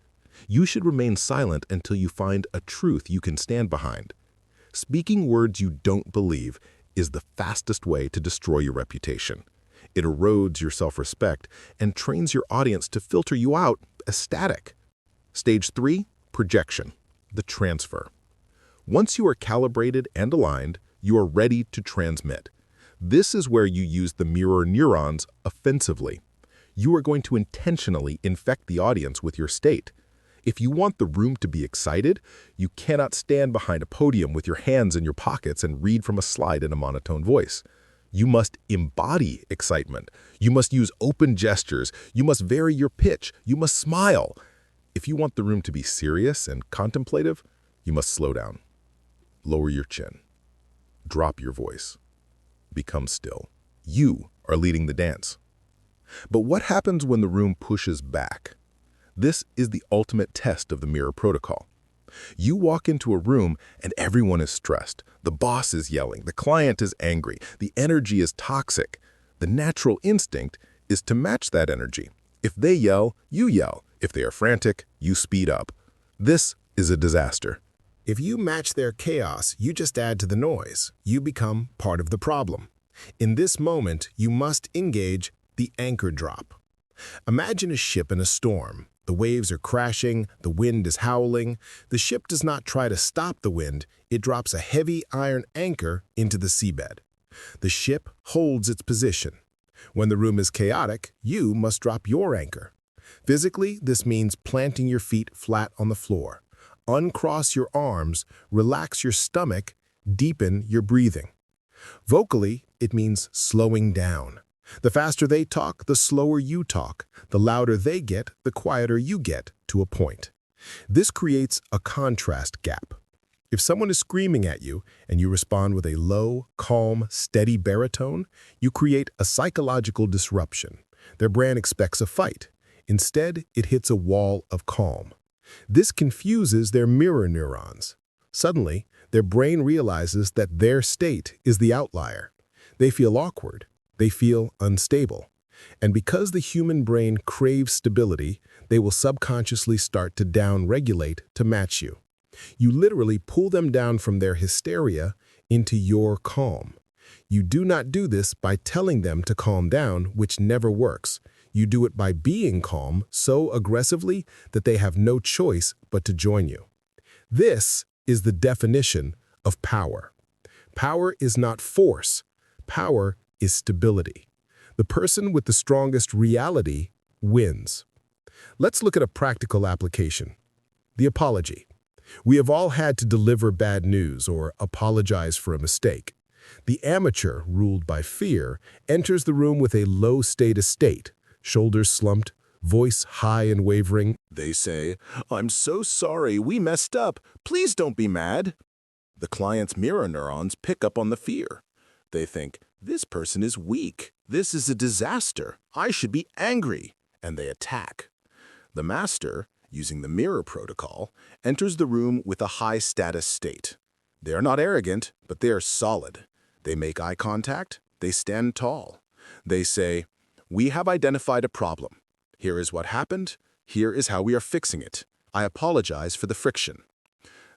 You should remain silent until you find a truth you can stand behind. Speaking words you don't believe is the fastest way to destroy your reputation. It erodes your self-respect and trains your audience to filter you out as static. Stage 3, projection, the transfer. Once you are calibrated and aligned, you are ready to transmit. This is where you use the mirror neurons offensively. You are going to intentionally infect the audience with your state. If you want the room to be excited, you cannot stand behind a podium with your hands in your pockets and read from a slide in a monotone voice. You must embody excitement. You must use open gestures. You must vary your pitch. You must smile. If you want the room to be serious and contemplative, you must slow down. Lower your chin. Drop your voice. Become still. You are leading the dance. But what happens when the room pushes back? This is the ultimate test of the mirror protocol. You walk into a room and everyone is stressed. The boss is yelling. The client is angry. The energy is toxic. The natural instinct is to match that energy. If they yell, you yell. If they are frantic, you speed up. This is a disaster. If you match their chaos, you just add to the noise. You become part of the problem. In this moment, you must engage the anchor drop. Imagine a ship in a storm. The waves are crashing, the wind is howling. The ship does not try to stop the wind, it drops a heavy iron anchor into the seabed. The ship holds its position. When the room is chaotic, you must drop your anchor. Physically, this means planting your feet flat on the floor. Uncross your arms, relax your stomach, deepen your breathing. Vocally, it means slowing down. The faster they talk, the slower you talk. The louder they get, the quieter you get, to a point. This creates a contrast gap. If someone is screaming at you and you respond with a low, calm, steady baritone, you create a psychological disruption. Their brain expects a fight. Instead, it hits a wall of calm. This confuses their mirror neurons. Suddenly, their brain realizes that their state is the outlier. They feel awkward. They feel unstable. And because the human brain craves stability, they will subconsciously start to down-regulate to match you. You literally pull them down from their hysteria into your calm. You do not do this by telling them to calm down, which never works. You do it by being calm so aggressively that they have no choice but to join you. This is the definition of power. Power is not force. Power is stability. The person with the strongest reality wins. Let's look at a practical application. The apology. We have all had to deliver bad news or apologize for a mistake. The amateur, ruled by fear, enters the room with a low-status state, shoulders slumped, voice high and wavering. They say, "I'm so sorry, we messed up. Please don't be mad." The client's mirror neurons pick up on the fear. They think, "This person is weak. This is a disaster. I should be angry." And they attack. The master, using the mirror protocol, enters the room with a high-status state. They are not arrogant, but they are solid. They make eye contact. They stand tall. They say, "We have identified a problem. Here is what happened. Here is how we are fixing it. I apologize for the friction."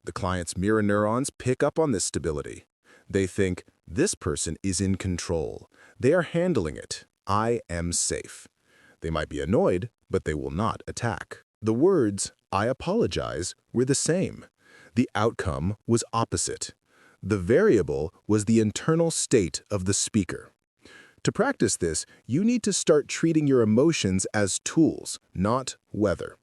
The client's mirror neurons pick up on this stability. They think, "This person is in control. They are handling it. I am safe." They might be annoyed, but they will not attack. The words, "I apologize," were the same. The outcome was opposite. The variable was the internal state of the speaker. To practice this, you need to start treating your emotions as tools, not weather.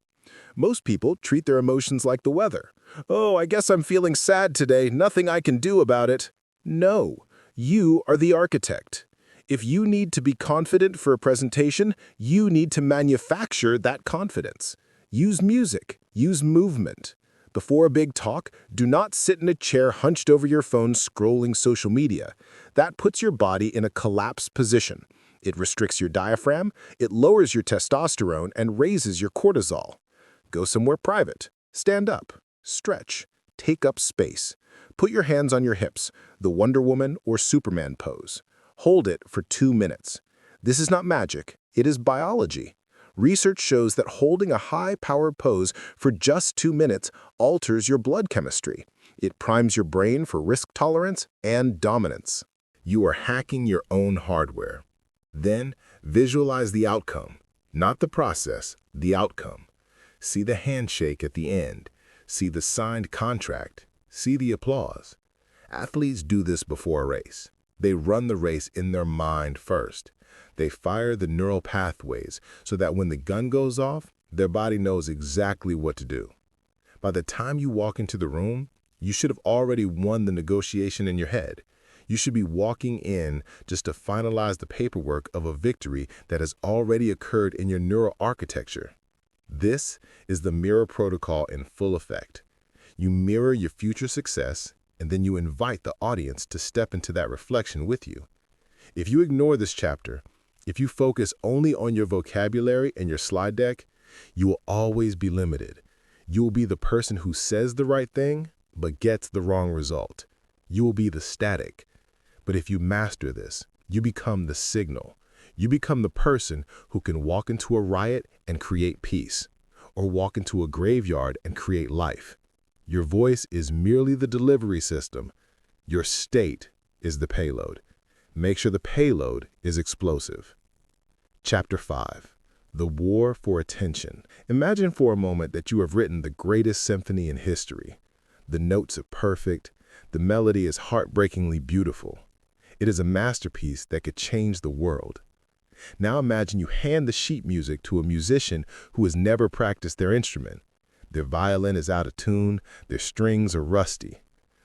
Most people treat their emotions like the weather. "Oh, I guess I'm feeling sad today. Nothing I can do about it." No, you are the architect. If you need to be confident for a presentation, you need to manufacture that confidence. Use music, use movement. Before a big talk, do not sit in a chair hunched over your phone scrolling social media. That puts your body in a collapsed position. It restricts your diaphragm, it lowers your testosterone, and raises your cortisol. Go somewhere private. Stand up. Stretch. Take up space. Put your hands on your hips, the Wonder Woman or Superman pose. Hold it for 2 minutes. This is not magic, it is biology. Research shows that holding a high-powered pose for just 2 minutes alters your blood chemistry. It primes your brain for risk tolerance and dominance. You are hacking your own hardware. Then, visualize the outcome, not the process, the outcome. See the handshake at the end. See the signed contract. See the applause. Athletes do this before a race. They run the race in their mind first. They fire the neural pathways so that when the gun goes off, their body knows exactly what to do. By the time you walk into the room, you should have already won the negotiation in your head. You should be walking in just to finalize the paperwork of a victory that has already occurred in your neural architecture. This is the mirror protocol in full effect. You mirror your future success, and then you invite the audience to step into that reflection with you. If you ignore this chapter, if you focus only on your vocabulary and your slide deck, you will always be limited. You will be the person who says the right thing, but gets the wrong result. You will be the static. But if you master this, you become the signal. You become the person who can walk into a riot and create peace, or walk into a graveyard and create life. Your voice is merely the delivery system. Your state is the payload. Make sure the payload is explosive. Chapter 5. The War for Attention. Imagine for a moment that you have written the greatest symphony in history. The notes are perfect. The melody is heartbreakingly beautiful. It is a masterpiece that could change the world. Now imagine you hand the sheet music to a musician who has never practiced their instrument. Their violin is out of tune, their strings are rusty.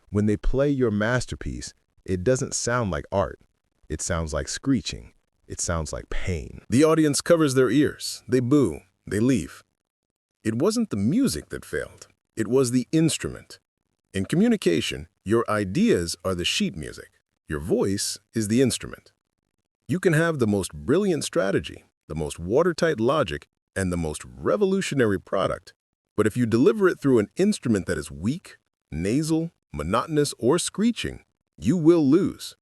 When they play your masterpiece, it doesn't sound like art. It sounds like screeching. It sounds like pain. The audience covers their ears. They boo. They leave. It wasn't the music that failed. It was the instrument. In communication, your ideas are the sheet music. Your voice is the instrument. You can have the most brilliant strategy, the most watertight logic, and the most revolutionary product. But if you deliver it through an instrument that is weak, nasal, monotonous, or screeching, you will lose.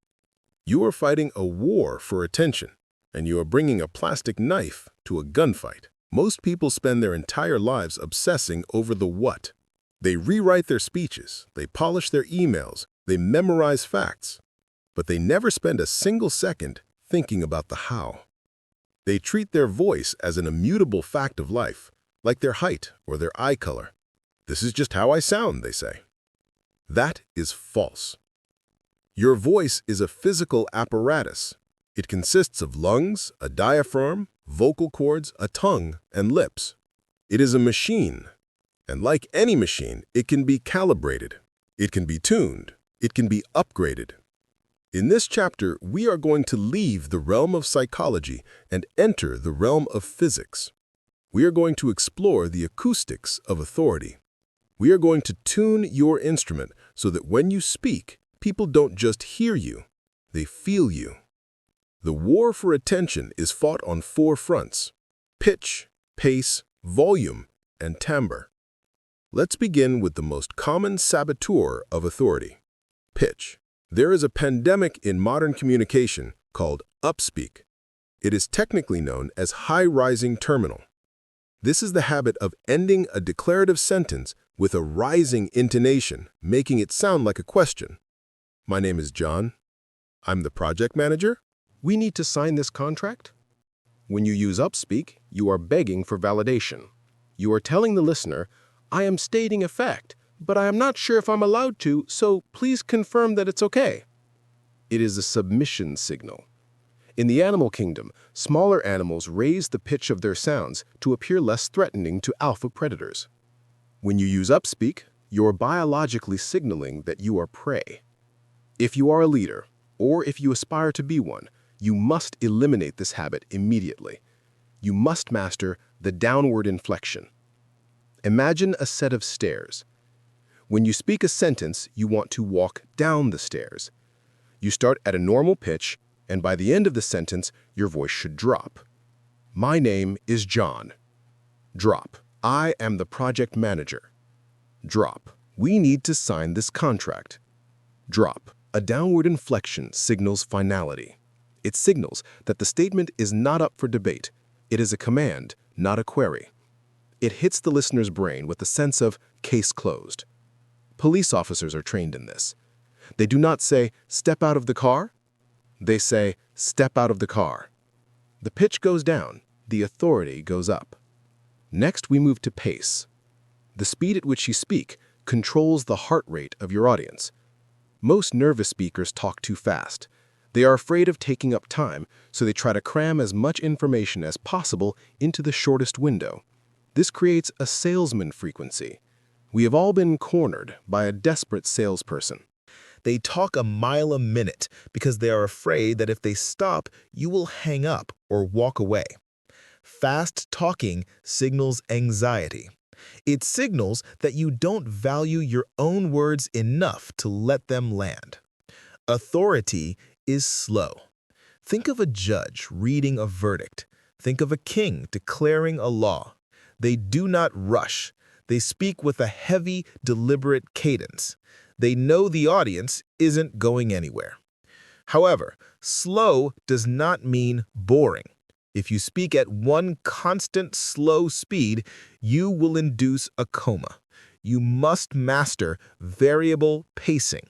You are fighting a war for attention, and you are bringing a plastic knife to a gunfight. Most people spend their entire lives obsessing over the what. They rewrite their speeches, they polish their emails, they memorize facts, but they never spend a single second thinking about the how. They treat their voice as an immutable fact of life, like their height or their eye color. This is just how I sound, they say. That is false. Your voice is a physical apparatus. It consists of lungs, a diaphragm, vocal cords, a tongue, and lips. It is a machine, and like any machine, it can be calibrated. It can be tuned. It can be upgraded. In this chapter, we are going to leave the realm of psychology and enter the realm of physics. We are going to explore the acoustics of authority. We are going to tune your instrument so that when you speak, people don't just hear you, they feel you. The war for attention is fought on 4 fronts: pitch, pace, volume, and timbre. Let's begin with the most common saboteur of authority: pitch. There is a pandemic in modern communication called upspeak. It is technically known as high-rising terminal. This is the habit of ending a declarative sentence with a rising intonation, making it sound like a question. My name is John. I'm the project manager. We need to sign this contract? When you use upspeak, you are begging for validation. You are telling the listener, I am stating a fact, but I am not sure if I'm allowed to, so please confirm that it's okay. It is a submission signal. In the animal kingdom, smaller animals raise the pitch of their sounds to appear less threatening to alpha predators. When you use upspeak, you're biologically signaling that you are prey. If you are a leader, or if you aspire to be one, you must eliminate this habit immediately. You must master the downward inflection. Imagine a set of stairs. When you speak a sentence, you want to walk down the stairs. You start at a normal pitch, and by the end of the sentence, your voice should drop. My name is John. Drop. I am the project manager. Drop. We need to sign this contract. Drop. A downward inflection signals finality. It signals that the statement is not up for debate. It is a command, not a query. It hits the listener's brain with a sense of case closed. Police officers are trained in this. They do not say, step out of the car. They say, step out of the car. The pitch goes down, the authority goes up. Next, we move to pace. The speed at which you speak controls the heart rate of your audience. Most nervous speakers talk too fast. They are afraid of taking up time, so they try to cram as much information as possible into the shortest window. This creates a salesman frequency. We have all been cornered by a desperate salesperson. They talk a mile a minute because they are afraid that if they stop, you will hang up or walk away. Fast talking signals anxiety. It signals that you don't value your own words enough to let them land. Authority is slow. Think of a judge reading a verdict. Think of a king declaring a law. They do not rush. They speak with a heavy, deliberate cadence. They know the audience isn't going anywhere. However, slow does not mean boring. If you speak at one constant slow speed, you will induce a coma. You must master variable pacing.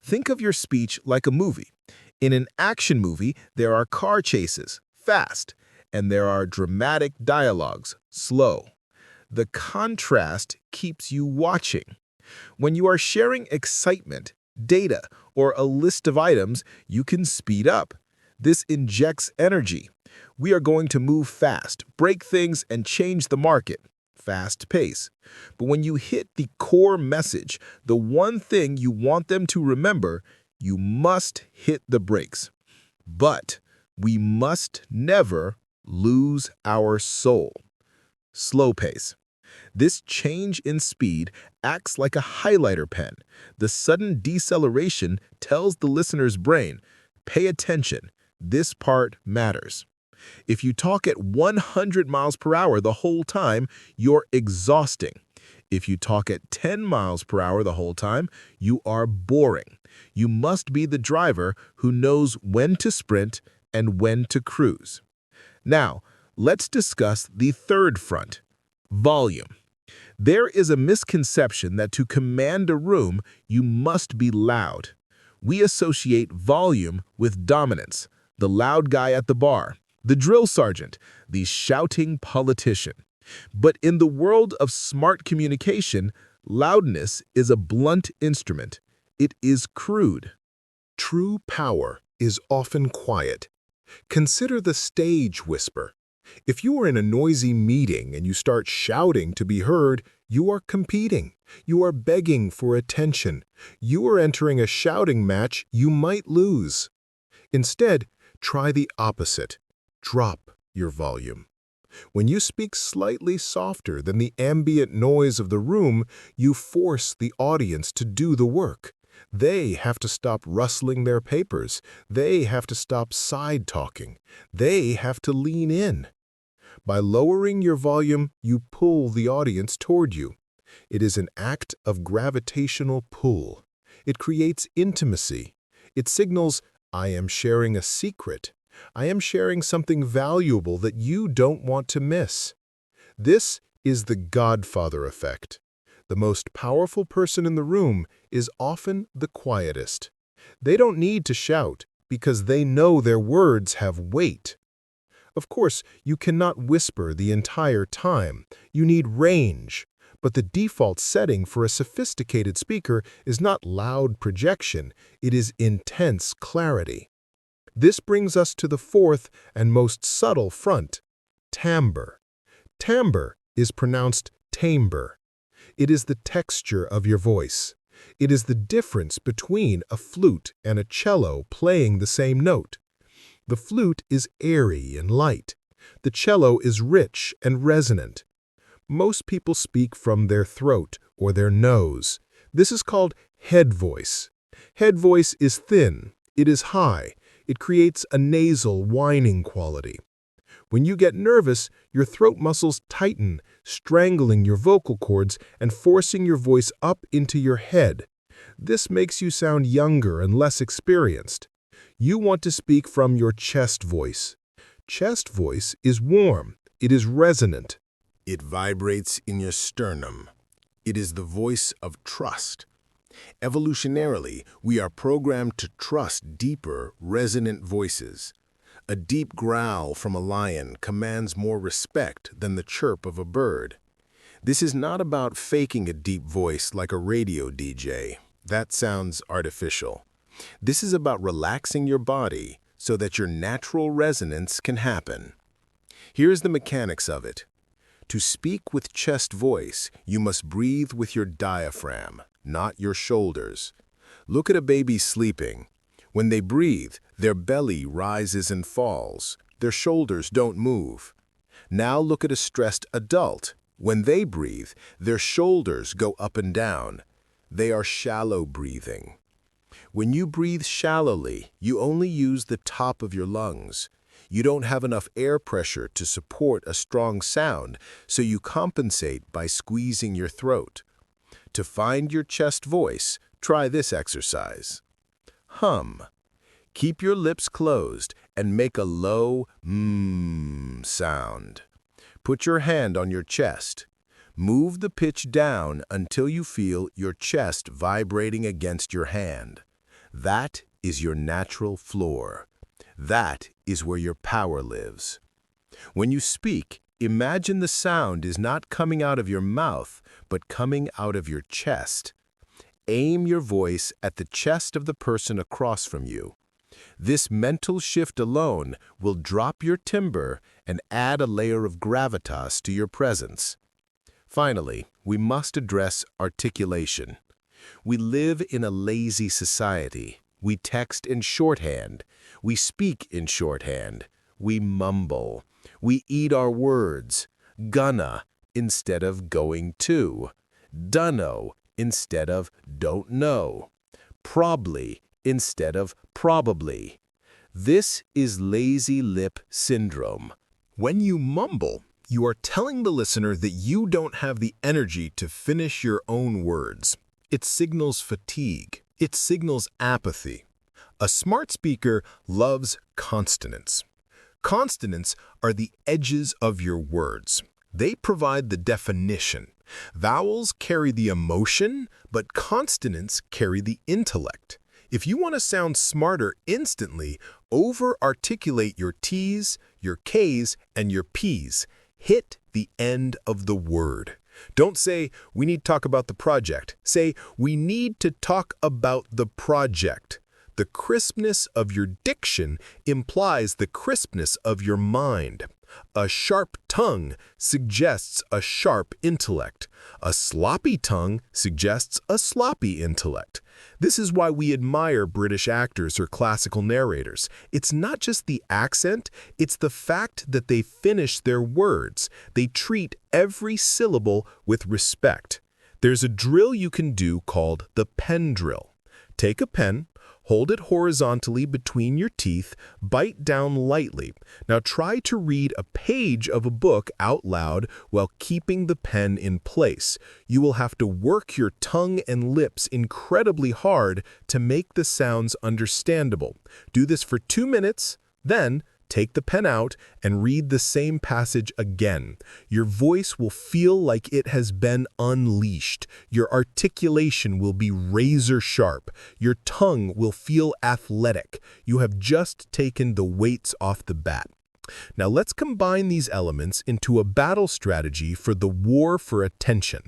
Think of your speech like a movie. In an action movie, there are car chases, fast, and there are dramatic dialogues, slow. The contrast keeps you watching. When you are sharing excitement, data, or a list of items, you can speed up. This injects energy. We are going to move fast, break things, and change the market. Fast pace. But when you hit the core message, the one thing you want them to remember, you must hit the brakes. But we must never lose our soul. Slow pace. This change in speed acts like a highlighter pen. The sudden deceleration tells the listener's brain, pay attention, this part matters. If you talk at 100 miles per hour the whole time, you're exhausting. If you talk at 10 miles per hour the whole time, you are boring. You must be the driver who knows when to sprint and when to cruise. Now, let's discuss the third front, volume. There is a misconception that to command a room, you must be loud. We associate volume with dominance, the loud guy at the bar, the drill sergeant, the shouting politician. But in the world of smart communication, loudness is a blunt instrument. It is crude. True power is often quiet. Consider the stage whisper. If you are in a noisy meeting and you start shouting to be heard, you are competing. You are begging for attention. You are entering a shouting match you might lose. Instead, try the opposite. Drop your volume. When you speak slightly softer than the ambient noise of the room, you force the audience to do the work. They have to stop rustling their papers. They have to stop side-talking. They have to lean in. By lowering your volume, you pull the audience toward you. It is an act of gravitational pull. It creates intimacy. It signals, I am sharing a secret. I am sharing something valuable that you don't want to miss. This is the Godfather effect. The most powerful person in the room is often the quietest. They don't need to shout because they know their words have weight. Of course, you cannot whisper the entire time. You need range. But the default setting for a sophisticated speaker is not loud projection, it is intense clarity. This brings us to the fourth and most subtle front, timbre. Timbre is pronounced timbre. It is the texture of your voice. It is the difference between a flute and a cello playing the same note. The flute is airy and light. The cello is rich and resonant. Most people speak from their throat or their nose. This is called head voice. Head voice is thin. It is high. It creates a nasal, whining quality. When you get nervous, your throat muscles tighten, strangling your vocal cords and forcing your voice up into your head. This makes you sound younger and less experienced. You want to speak from your chest voice. Chest voice is warm. It is resonant. It vibrates in your sternum. It is the voice of trust. Evolutionarily, we are programmed to trust deeper, resonant voices. A deep growl from a lion commands more respect than the chirp of a bird. This is not about faking a deep voice like a radio DJ. That sounds artificial. This is about relaxing your body so that your natural resonance can happen. Here's the mechanics of it. To speak with chest voice, you must breathe with your diaphragm, not your shoulders. Look at a baby sleeping. When they breathe, their belly rises and falls. Their shoulders don't move. Now look at a stressed adult. When they breathe, their shoulders go up and down. They are shallow breathing. When you breathe shallowly, you only use the top of your lungs. You don't have enough air pressure to support a strong sound, so you compensate by squeezing your throat. To find your chest voice, try this exercise. Hum. Keep your lips closed and make a low mmm sound. Put your hand on your chest. Move the pitch down until you feel your chest vibrating against your hand. That is your natural floor. That is where your power lives. When you speak, imagine the sound is not coming out of your mouth, but coming out of your chest. Aim your voice at the chest of the person across from you. This mental shift alone will drop your timbre and add a layer of gravitas to your presence. Finally, we must address articulation. We live in a lazy society. We text in shorthand. We speak in shorthand. We mumble. We eat our words. Gonna instead of going to. Dunno instead of don't know. Probably instead of probably. This is lazy lip syndrome. When you mumble, you are telling the listener that you don't have the energy to finish your own words. It signals fatigue. It signals apathy. A smart speaker loves consonants. Consonants are the edges of your words. They provide the definition. Vowels carry the emotion, but consonants carry the intellect. If you want to sound smarter instantly, over-articulate your T's, your K's, and your P's. Hit the end of the word. Don't say, we need to talk about the project. Say, we need to talk about the project. The crispness of your diction implies the crispness of your mind. A sharp tongue suggests a sharp intellect. A sloppy tongue suggests a sloppy intellect. This is why we admire British actors or classical narrators. It's not just the accent, it's the fact that they finish their words. They treat every syllable with respect. There's a drill you can do called the pen drill. Take a pen, hold it horizontally between your teeth, bite down lightly. Now try to read a page of a book out loud while keeping the pen in place. You will have to work your tongue and lips incredibly hard to make the sounds understandable. Do this for 2 minutes, then take the pen out and read the same passage again. Your voice will feel like it has been unleashed. Your articulation will be razor sharp. Your tongue will feel athletic. You have just taken the weights off the bat. Now let's combine these elements into a battle strategy for the war for attention.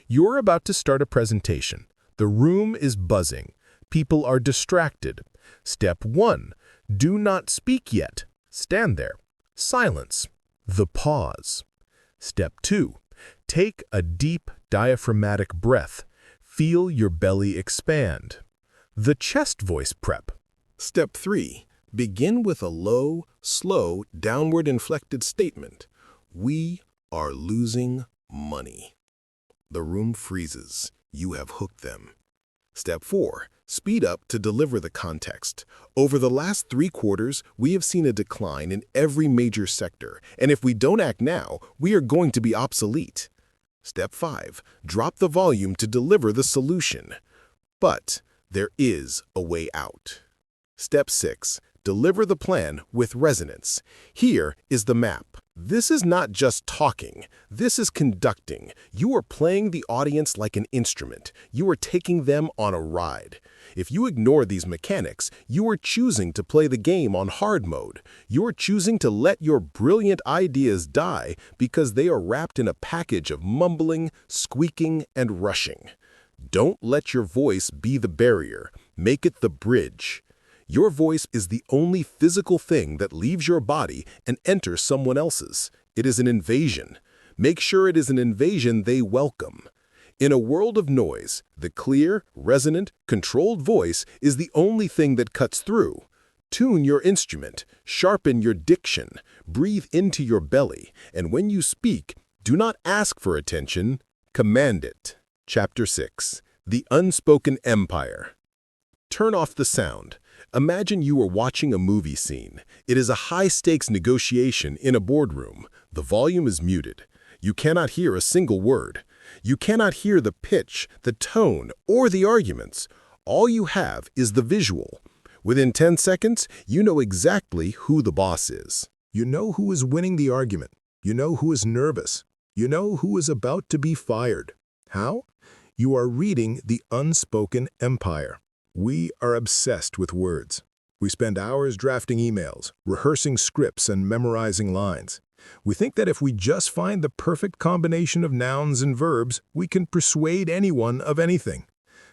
You're about to start a presentation. The room is buzzing. People are distracted. Step 1. Do not speak yet. Stand there. Silence. The pause. Step 2. Take a deep diaphragmatic breath. Feel your belly expand. The chest voice prep. Step 3. Begin with a low, slow, downward inflected statement. We are losing money. The room freezes. You have hooked them. Step 4. Speed up to deliver the context. Over the last 3 quarters, we have seen a decline in every major sector, and if we don't act now, we are going to be obsolete. Step 5. Drop the volume to deliver the solution. But there is a way out. Step 6. Deliver the plan with resonance. Here is the map. This is not just talking. This is conducting. You are playing the audience like an instrument. You are taking them on a ride. If you ignore these mechanics, you are choosing to play the game on hard mode. You are choosing to let your brilliant ideas die because they are wrapped in a package of mumbling, squeaking, and rushing. Don't let your voice be the barrier. Make it the bridge. Your voice is the only physical thing that leaves your body and enters someone else's. It is an invasion. Make sure it is an invasion they welcome. In a world of noise, the clear, resonant, controlled voice is the only thing that cuts through. Tune your instrument, sharpen your diction, breathe into your belly, and when you speak, do not ask for attention, command it. Chapter 6. The Unspoken Empire. Turn off the sound. Imagine you are watching a movie scene. It is a high-stakes negotiation in a boardroom. The volume is muted. You cannot hear a single word. You cannot hear the pitch, the tone, or the arguments. All you have is the visual. Within 10 seconds, you know exactly who the boss is. You know who is winning the argument. You know who is nervous. You know who is about to be fired. How? You are reading The Unspoken Empire. We are obsessed with words. We spend hours drafting emails, rehearsing scripts, and memorizing lines. We think that if we just find the perfect combination of nouns and verbs, we can persuade anyone of anything.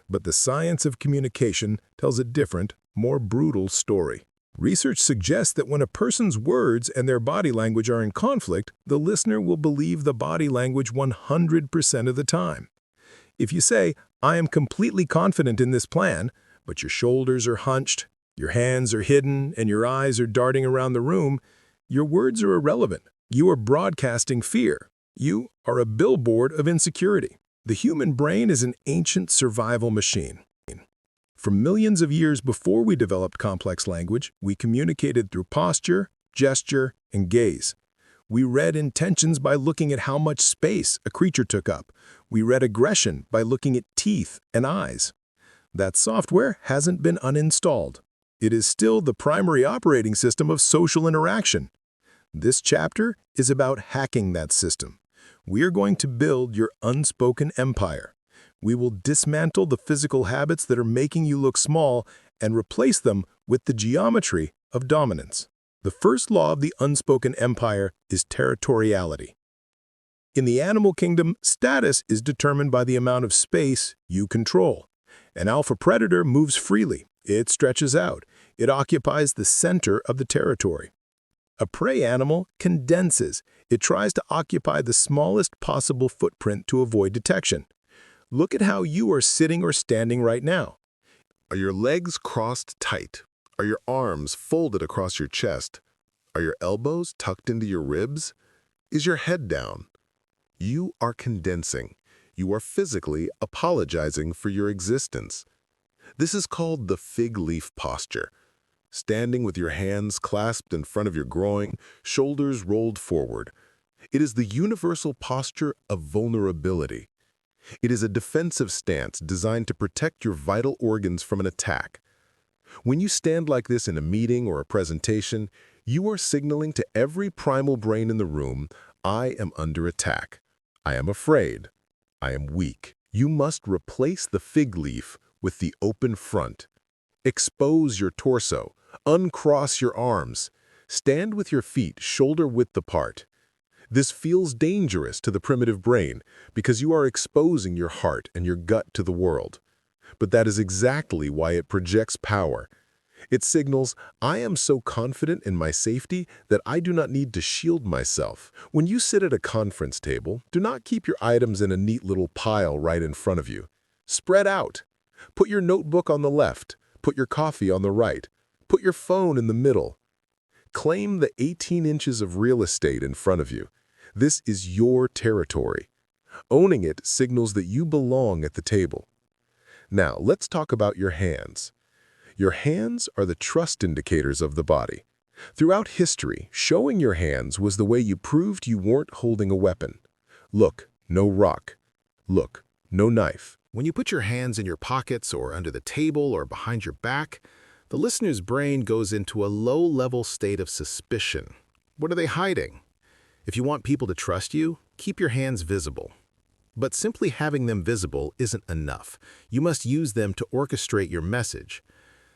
But the science of communication tells a different, more brutal story. Research suggests that when a person's words and their body language are in conflict, the listener will believe the body language 100% of the time. If you say, "I am completely confident in this plan," but your shoulders are hunched, your hands are hidden, and your eyes are darting around the room, your words are irrelevant. You are broadcasting fear. You are a billboard of insecurity. The human brain is an ancient survival machine. For millions of years before we developed complex language, we communicated through posture, gesture, and gaze. We read intentions by looking at how much space a creature took up. We read aggression by looking at teeth and eyes. That software hasn't been uninstalled. It is still the primary operating system of social interaction. This chapter is about hacking that system. We are going to build your unspoken empire. We will dismantle the physical habits that are making you look small and replace them with the geometry of dominance. The first law of the unspoken empire is territoriality. In the animal kingdom, status is determined by the amount of space you control. An alpha predator moves freely. It stretches out. It occupies the center of the territory. A prey animal condenses. It tries to occupy the smallest possible footprint to avoid detection. Look at how you are sitting or standing right now. Are your legs crossed tight? Are your arms folded across your chest? Are your elbows tucked into your ribs? Is your head down? You are condensing. You are physically apologizing for your existence. This is called the fig leaf posture. Standing with your hands clasped in front of your groin, shoulders rolled forward. It is the universal posture of vulnerability. It is a defensive stance designed to protect your vital organs from an attack. When you stand like this in a meeting or a presentation, you are signaling to every primal brain in the room, I am under attack. I am afraid. I am weak. You must replace the fig leaf with the open front. Expose your torso. Uncross your arms. Stand with your feet shoulder-width apart. This feels dangerous to the primitive brain because you are exposing your heart and your gut to the world. But that is exactly why it projects power. It signals, I am so confident in my safety that I do not need to shield myself. When you sit at a conference table, do not keep your items in a neat little pile right in front of you. Spread out. Put your notebook on the left. Put your coffee on the right. Put your phone in the middle. Claim the 18 inches of real estate in front of you. This is your territory. Owning it signals that you belong at the table. Now, let's talk about your hands. Your hands are the trust indicators of the body. Throughout history, showing your hands was the way you proved you weren't holding a weapon. Look, no rock. Look, no knife. When you put your hands in your pockets or under the table or behind your back, the listener's brain goes into a low-level state of suspicion. What are they hiding? If you want people to trust you, keep your hands visible. But simply having them visible isn't enough. You must use them to orchestrate your message.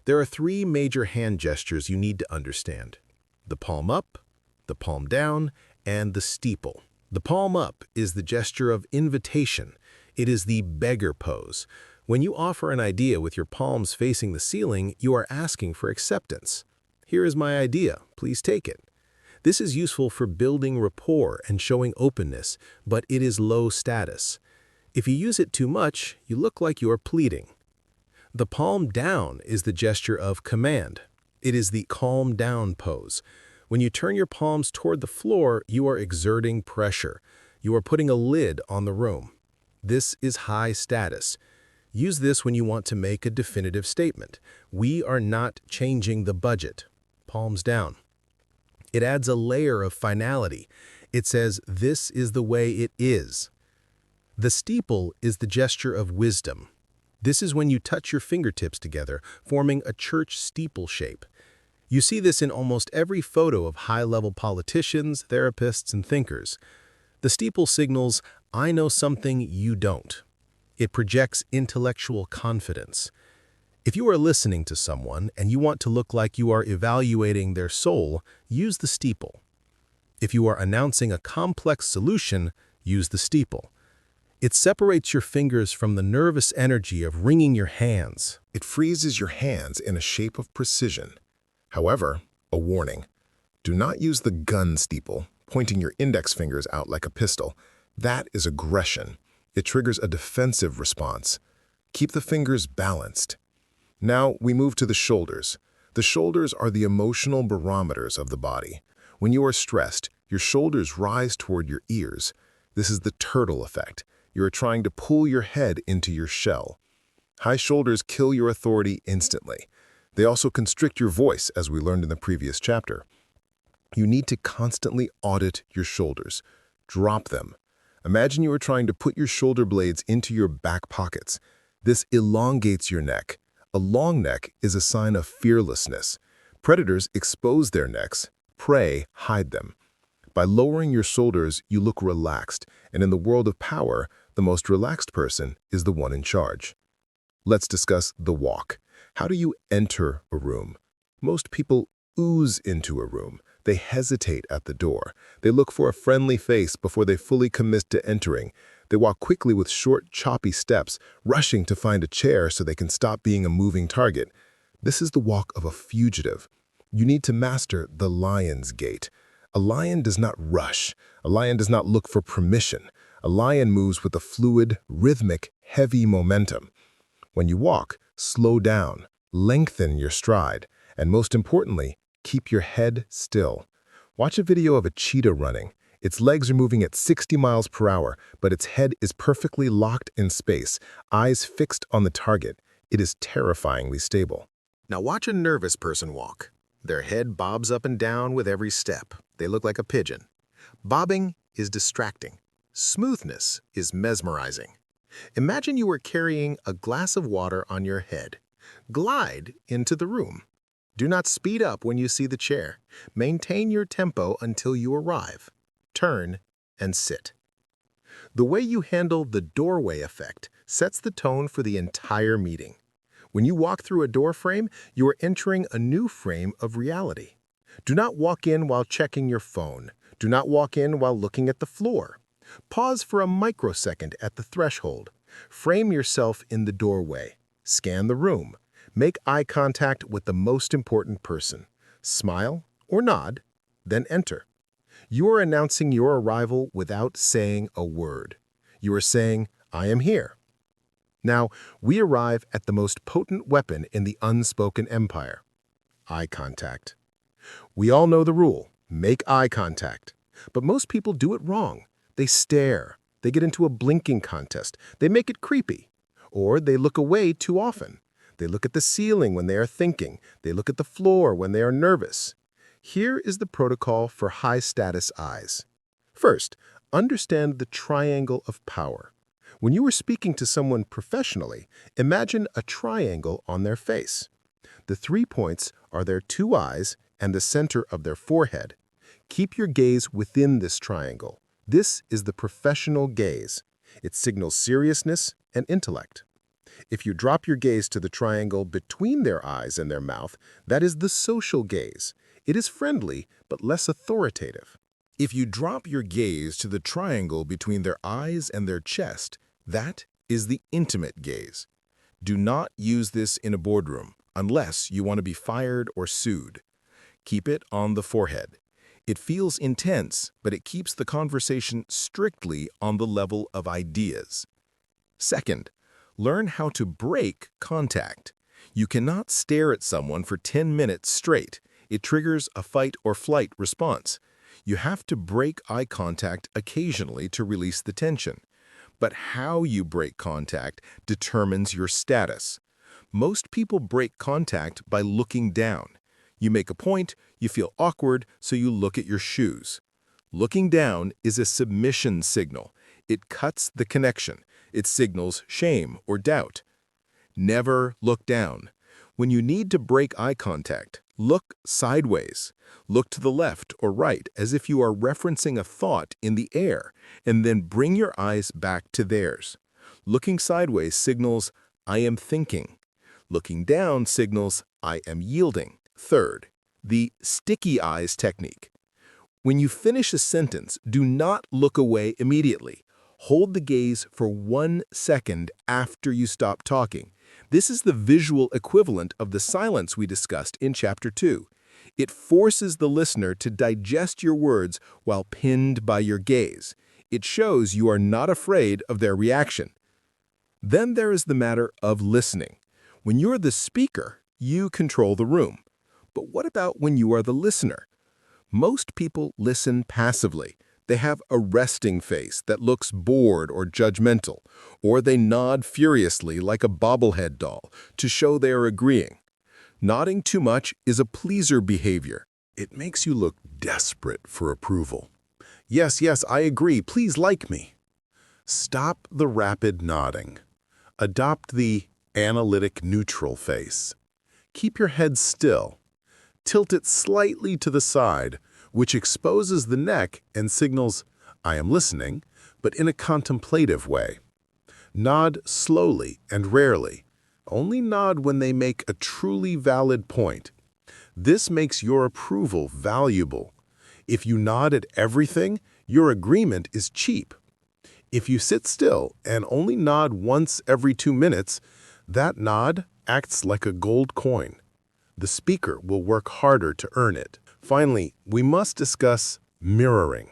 There are 3 major hand gestures you need to understand: the palm up, the palm down, and the steeple. The palm up is the gesture of invitation. It is the beggar pose. When you offer an idea with your palms facing the ceiling, you are asking for acceptance. Here is my idea, please take it. This is useful for building rapport and showing openness, but it is low status. If you use it too much, you look like you are pleading. The palm down is the gesture of command. It is the calm down pose. When you turn your palms toward the floor, you are exerting pressure. You are putting a lid on the room. This is high status. Use this when you want to make a definitive statement. We are not changing the budget. Palms down. It adds a layer of finality. It says, this is the way it is. The steeple is the gesture of wisdom. This is when you touch your fingertips together, forming a church steeple shape. You see this in almost every photo of high-level politicians, therapists, and thinkers. The steeple signals, I know something you don't. It projects intellectual confidence. If you are listening to someone and you want to look like you are evaluating their soul, use the steeple. If you are announcing a complex solution, use the steeple. It separates your fingers from the nervous energy of wringing your hands. It freezes your hands in a shape of precision. However, a warning. Do not use the gun steeple, pointing your index fingers out like a pistol. That is aggression. It triggers a defensive response. Keep the fingers balanced. Now we move to the shoulders. The shoulders are the emotional barometers of the body. When you are stressed, your shoulders rise toward your ears. This is the turtle effect. You are trying to pull your head into your shell. High shoulders kill your authority instantly. They also constrict your voice, as we learned in the previous chapter. You need to constantly audit your shoulders. Drop them. Imagine you are trying to put your shoulder blades into your back pockets. This elongates your neck. A long neck is a sign of fearlessness. Predators expose their necks. Prey hide them. By lowering your shoulders, you look relaxed, and in the world of power, the most relaxed person is the one in charge. Let's discuss the walk. How do you enter a room? Most people ooze into a room. They hesitate at the door. They look for a friendly face before they fully commit to entering. They walk quickly with short, choppy steps, rushing to find a chair so they can stop being a moving target. This is the walk of a fugitive. You need to master the lion's gait. A lion does not rush. A lion does not look for permission. A lion moves with a fluid, rhythmic, heavy momentum. When you walk, slow down, lengthen your stride, and most importantly, keep your head still. Watch a video of a cheetah running. Its legs are moving at 60 miles per hour, but its head is perfectly locked in space, eyes fixed on the target. It is terrifyingly stable. Now watch a nervous person walk. Their head bobs up and down with every step. They look like a pigeon. Bobbing is distracting. Smoothness is mesmerizing. Imagine you were carrying a glass of water on your head. Glide into the room. Do not speed up when you see the chair. Maintain your tempo until you arrive. Turn and sit. The way you handle the doorway effect sets the tone for the entire meeting. When you walk through a door frame, you are entering a new frame of reality. Do not walk in while checking your phone. Do not walk in while looking at the floor. Pause for a microsecond at the threshold. Frame yourself in the doorway. Scan the room. Make eye contact with the most important person. Smile or nod, then enter. You are announcing your arrival without saying a word. You are saying, "I am here." Now, we arrive at the most potent weapon in the unspoken empire: eye contact. We all know the rule: make eye contact. But most people do it wrong. They stare. They get into a blinking contest. They make it creepy. Or they look away too often. They look at the ceiling when they are thinking. They look at the floor when they are nervous. Here is the protocol for high-status eyes. First, understand the triangle of power. When you are speaking to someone professionally, imagine a triangle on their face. The 3 points are their 2 eyes and the center of their forehead. Keep your gaze within this triangle. This is the professional gaze. It signals seriousness and intellect. If you drop your gaze to the triangle between their eyes and their mouth, that is the social gaze. It is friendly, but less authoritative. If you drop your gaze to the triangle between their eyes and their chest, that is the intimate gaze. Do not use this in a boardroom unless you want to be fired or sued. Keep it on the forehead. It feels intense, but it keeps the conversation strictly on the level of ideas. Second, learn how to break contact. You cannot stare at someone for 10 minutes straight. It triggers a fight or flight response. You have to break eye contact occasionally to release the tension. But how you break contact determines your status. Most people break contact by looking down. You make a point, you feel awkward, so you look at your shoes. Looking down is a submission signal. It cuts the connection. It signals shame or doubt. Never look down. When you need to break eye contact, look sideways. Look to the left or right as if you are referencing a thought in the air, and then bring your eyes back to theirs. Looking sideways signals, "I am thinking." Looking down signals, "I am yielding." Third, the sticky eyes technique. When you finish a sentence, do not look away immediately. Hold the gaze for 1 second after you stop talking. This is the visual equivalent of the silence we discussed in Chapter 2. It forces the listener to digest your words while pinned by your gaze. It shows you are not afraid of their reaction. Then there is the matter of listening. When you're the speaker, you control the room. But what about when you are the listener? Most people listen passively. They have a resting face that looks bored or judgmental, or they nod furiously like a bobblehead doll to show they are agreeing. Nodding too much is a pleaser behavior. It makes you look desperate for approval. Yes, yes, I agree. Please like me. Stop the rapid nodding. Adopt the analytic neutral face. Keep your head still. Tilt it slightly to the side, which exposes the neck and signals, "I am listening," but in a contemplative way. Nod slowly and rarely. Only nod when they make a truly valid point. This makes your approval valuable. If you nod at everything, your agreement is cheap. If you sit still and only nod once every 2 minutes, that nod acts like a gold coin. The speaker will work harder to earn it. Finally, we must discuss mirroring.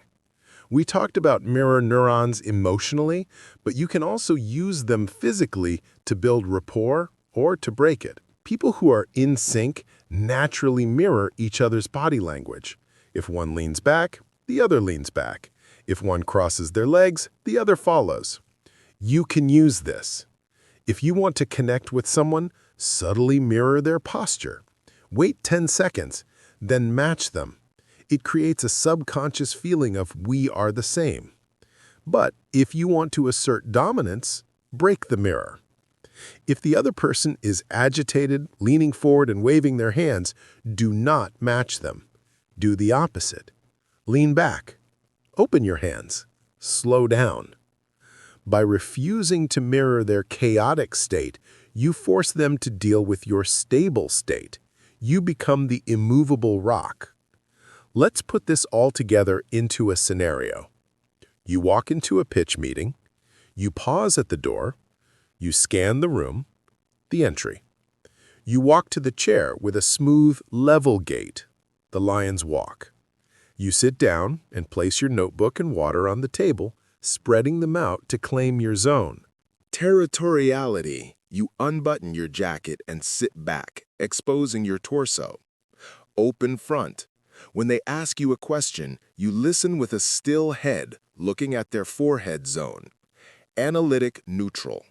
We talked about mirror neurons emotionally, but you can also use them physically to build rapport or to break it. People who are in sync naturally mirror each other's body language. If one leans back, the other leans back. If one crosses their legs, the other follows. You can use this. If you want to connect with someone, subtly mirror their posture. Wait 10 seconds, then match them. It creates a subconscious feeling of we are the same. But if you want to assert dominance, break the mirror. If the other person is agitated, leaning forward and waving their hands, do not match them. Do the opposite. Lean back. Open your hands. Slow down. By refusing to mirror their chaotic state, you force them to deal with your stable state. You become the immovable rock. Let's put this all together into a scenario. You walk into a pitch meeting. You pause at the door. You scan the room, the entry. You walk to the chair with a smooth, level gait, the lion's walk. You sit down and place your notebook and water on the table, spreading them out to claim your zone. Territoriality. You unbutton your jacket and sit back, exposing your torso. Open front. When they ask you a question, you listen with a still head, looking at their forehead zone. Analytic neutral.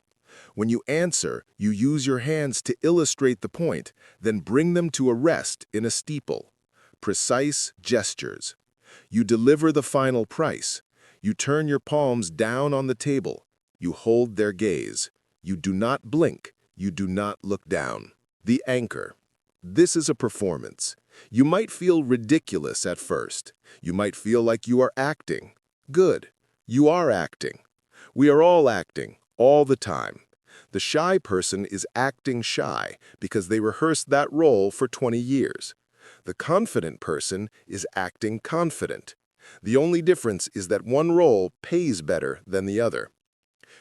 When you answer, you use your hands to illustrate the point, then bring them to a rest in a steeple. Precise gestures. You deliver the final price. You turn your palms down on the table. You hold their gaze. You do not blink. You do not look down. The anchor. This is a performance. You might feel ridiculous at first. You might feel like you are acting. Good. You are acting. We are all acting, all the time. The shy person is acting shy because they rehearsed that role for 20 years. The confident person is acting confident. The only difference is that one role pays better than the other.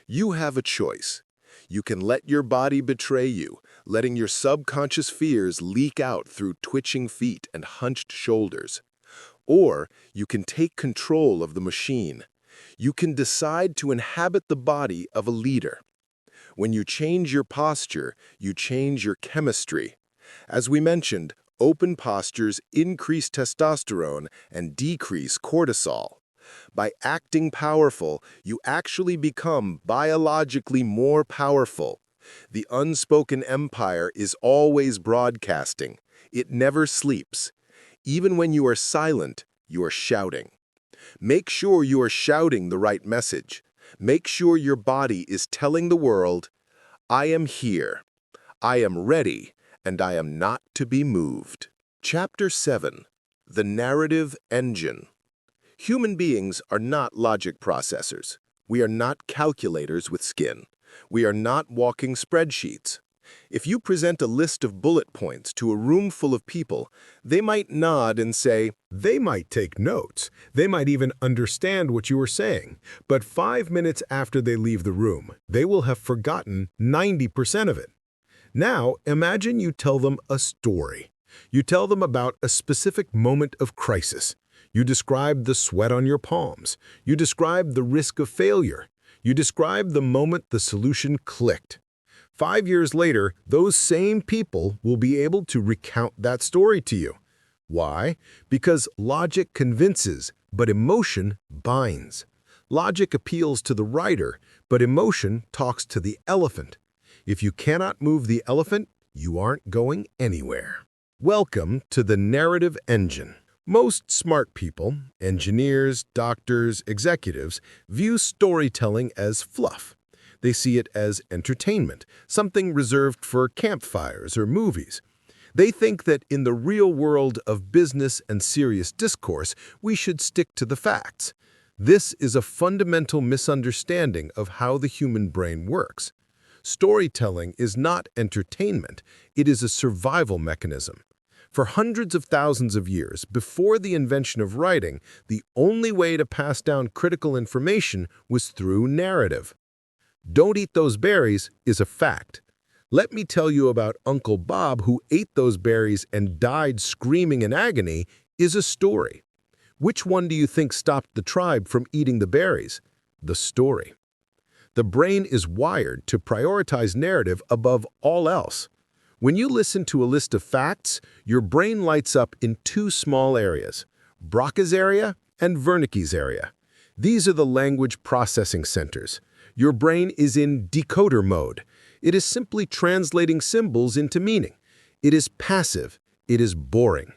You have a choice. You can let your body betray you, letting your subconscious fears leak out through twitching feet and hunched shoulders. Or you can take control of the machine. You can decide to inhabit the body of a leader. When you change your posture, you change your chemistry. As we mentioned, open postures increase testosterone and decrease cortisol. By acting powerful, you actually become biologically more powerful. The unspoken empire is always broadcasting. It never sleeps. Even when you are silent, you are shouting. Make sure you are shouting the right message. Make sure your body is telling the world, I am here, I am ready, and I am not to be moved. Chapter 7. The Narrative Engine. Human beings are not logic processors. We are not calculators with skin. We are not walking spreadsheets. If you present a list of bullet points to a room full of people, they might nod and say, They might take notes. They might even understand what you are saying. But 5 minutes after they leave the room, they will have forgotten 90% of it. Now, imagine you tell them a story. You tell them about a specific moment of crisis. You describe the sweat on your palms. You describe the risk of failure. You describe the moment the solution clicked. 5 years later, those same people will be able to recount that story to you. Why? Because logic convinces, but emotion binds. Logic appeals to the writer, but emotion talks to the elephant. If you cannot move the elephant, you aren't going anywhere. Welcome to the narrative engine. Most smart people, engineers, doctors, executives, view storytelling as fluff. They see it as entertainment, something reserved for campfires or movies. They think that in the real world of business and serious discourse, we should stick to the facts. This is a fundamental misunderstanding of how the human brain works. Storytelling is not entertainment, it is a survival mechanism. For hundreds of thousands of years, before the invention of writing, the only way to pass down critical information was through narrative. Don't eat those berries is a fact. Let me tell you about Uncle Bob who ate those berries and died screaming in agony is a story. Which one do you think stopped the tribe from eating the berries? The story. The brain is wired to prioritize narrative above all else. When you listen to a list of facts, your brain lights up in two small areas, Broca's area and Wernicke's area. These are the language processing centers. Your brain is in decoder mode. It is simply translating symbols into meaning. It is passive. It is boring.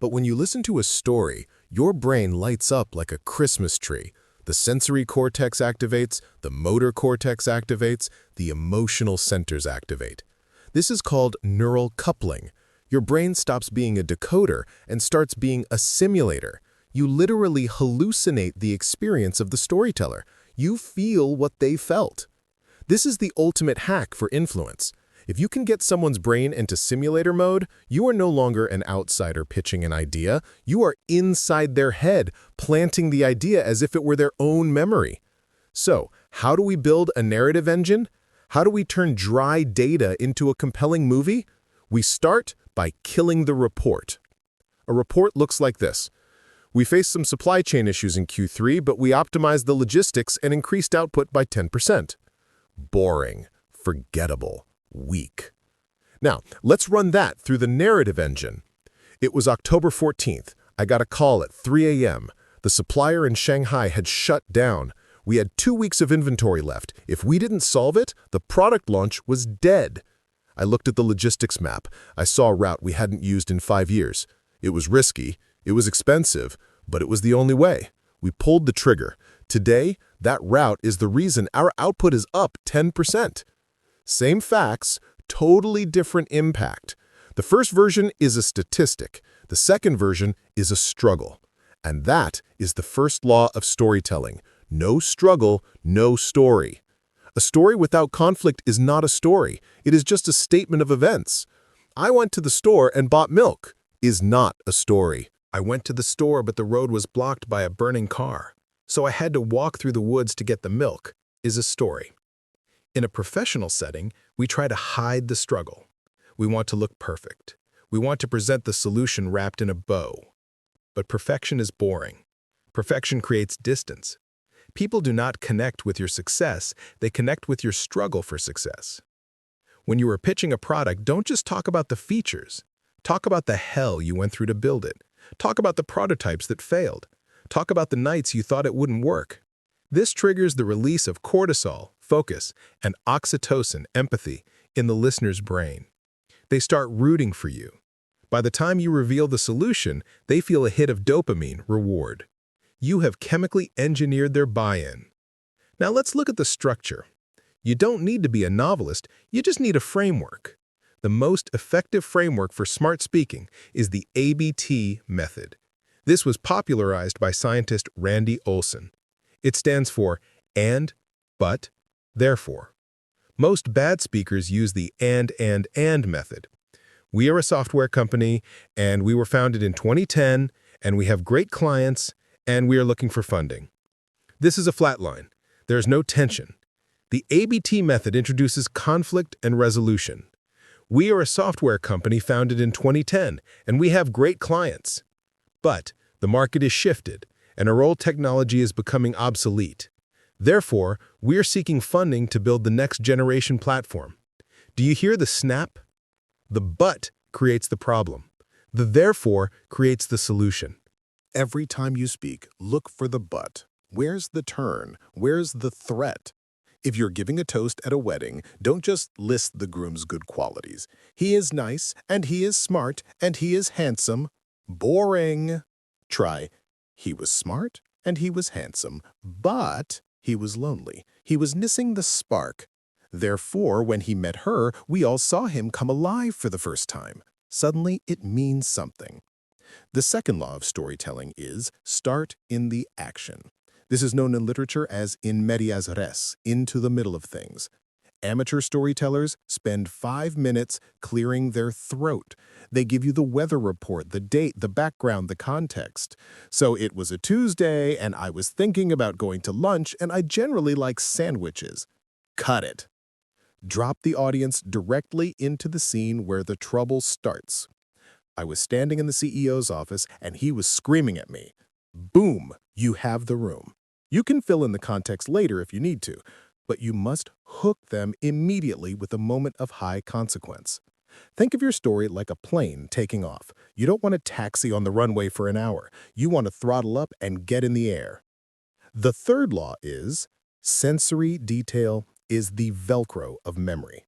But when you listen to a story, your brain lights up like a Christmas tree. The sensory cortex activates, the motor cortex activates, the emotional centers activate. This is called neural coupling. Your brain stops being a decoder and starts being a simulator. You literally hallucinate the experience of the storyteller. You feel what they felt. This is the ultimate hack for influence. If you can get someone's brain into simulator mode, you are no longer an outsider pitching an idea. You are inside their head, planting the idea as if it were their own memory. So, how do we build a narrative engine? How do we turn dry data into a compelling movie? We start by killing the report. A report looks like this. We faced some supply chain issues in Q3, but we optimized the logistics and increased output by 10%. Boring, forgettable, weak. Now, let's run that through the narrative engine. It was October 14th. I got a call at 3 a.m. The supplier in Shanghai had shut down. We had 2 weeks of inventory left. If we didn't solve it, the product launch was dead. I looked at the logistics map. I saw a route we hadn't used in 5 years. It was risky, it was expensive, but it was the only way. We pulled the trigger. Today, that route is the reason our output is up 10%. Same facts, totally different impact. The first version is a statistic. The second version is a struggle. And that is the first law of storytelling. No struggle, no story. A story without conflict is not a story. It is just a statement of events. I went to the store and bought milk is not a story. I went to the store, but the road was blocked by a burning car, so I had to walk through the woods to get the milk is a story. In a professional setting, we try to hide the struggle. We want to look perfect. We want to present the solution wrapped in a bow. But perfection is boring. Perfection creates distance. People do not connect with your success, they connect with your struggle for success. When you are pitching a product, don't just talk about the features. Talk about the hell you went through to build it. Talk about the prototypes that failed. Talk about the nights you thought it wouldn't work. This triggers the release of cortisol, focus, and oxytocin, empathy, in the listener's brain. They start rooting for you. By the time you reveal the solution, they feel a hit of dopamine, reward. You have chemically engineered their buy-in. Now let's look at the structure. You don't need to be a novelist, you just need a framework. The most effective framework for smart speaking is the ABT method. This was popularized by scientist Randy Olson. It stands for and, but, therefore. Most bad speakers use the and method. We are a software company, and we were founded in 2010, and we have great clients, and we are looking for funding. This is a flat line. There is no tension. The ABT method introduces conflict and resolution. We are a software company founded in 2010, and we have great clients. But the market is shifted, and our old technology is becoming obsolete. Therefore, we are seeking funding to build the next generation platform. Do you hear the snap? The but creates the problem. The therefore creates the solution. Every time you speak, look for the but. Where's the turn? Where's the threat? If you're giving a toast at a wedding, don't just list the groom's good qualities. He is nice, and he is smart, and he is handsome. Boring. Try, he was smart, and he was handsome, but he was lonely. He was missing the spark. Therefore, when he met her, we all saw him come alive for the first time. Suddenly, it means something. The second law of storytelling is start in the action. This is known in literature as in medias res, into the middle of things. Amateur storytellers spend 5 minutes clearing their throat. They give you the weather report, the date, the background, the context. So it was a Tuesday, and I was thinking about going to lunch, and I generally like sandwiches. Cut it. Drop the audience directly into the scene where the trouble starts. I was standing in the CEO's office and he was screaming at me. Boom, you have the room. You can fill in the context later if you need to, but you must hook them immediately with a moment of high consequence. Think of your story like a plane taking off. You don't want to taxi on the runway for an hour. You want to throttle up and get in the air. The third law is sensory detail is the Velcro of memory.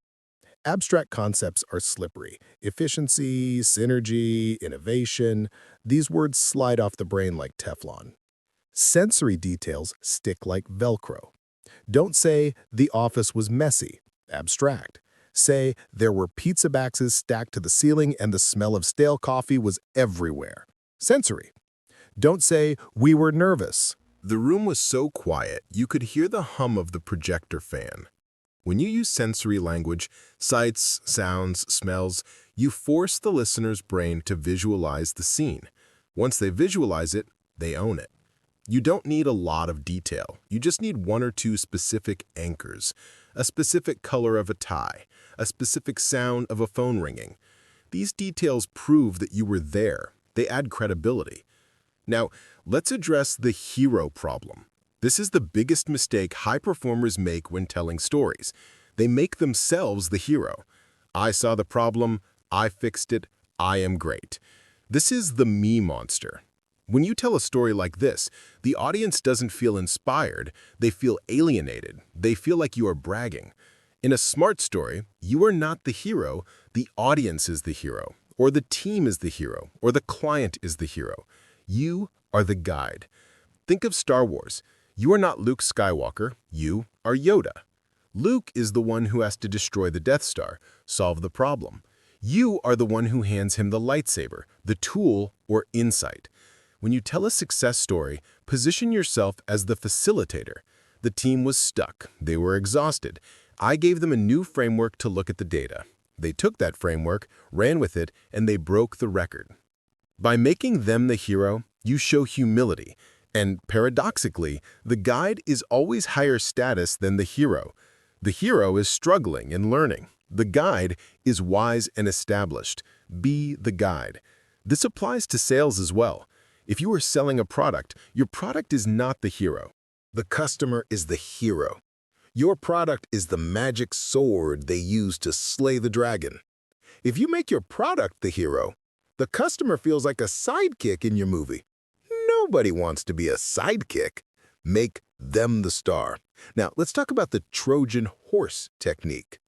Abstract concepts are slippery. Efficiency, synergy, innovation, these words slide off the brain like Teflon. Sensory details stick like Velcro. Don't say, the office was messy. Abstract. Say, there were pizza boxes stacked to the ceiling and the smell of stale coffee was everywhere. Sensory. Don't say, we were nervous. The room was so quiet, you could hear the hum of the projector fan. When you use sensory language, sights, sounds, smells, you force the listener's brain to visualize the scene. Once they visualize it, they own it. You don't need a lot of detail. You just need one or two specific anchors, a specific color of a tie, a specific sound of a phone ringing. These details prove that you were there. They add credibility. Now, let's address the hero problem. This is the biggest mistake high performers make when telling stories. They make themselves the hero. I saw the problem, I fixed it, I am great. This is the me monster. When you tell a story like this, the audience doesn't feel inspired, they feel alienated, they feel like you are bragging. In a smart story, you are not the hero, the audience is the hero, or the team is the hero, or the client is the hero. You are the guide. Think of Star Wars. You are not Luke Skywalker, you are Yoda. Luke is the one who has to destroy the Death Star, solve the problem. You are the one who hands him the lightsaber, the tool, or insight. When you tell a success story, position yourself as the facilitator. The team was stuck. They were exhausted. I gave them a new framework to look at the data. They took that framework, ran with it, and they broke the record. By making them the hero, you show humility. And paradoxically, the guide is always higher status than the hero. The hero is struggling and learning. The guide is wise and established. Be the guide. This applies to sales as well. If you are selling a product, your product is not the hero. The customer is the hero. Your product is the magic sword they use to slay the dragon. If you make your product the hero, the customer feels like a sidekick in your movie. Nobody wants to be a sidekick. Make them the star. Now, let's talk about the Trojan horse technique.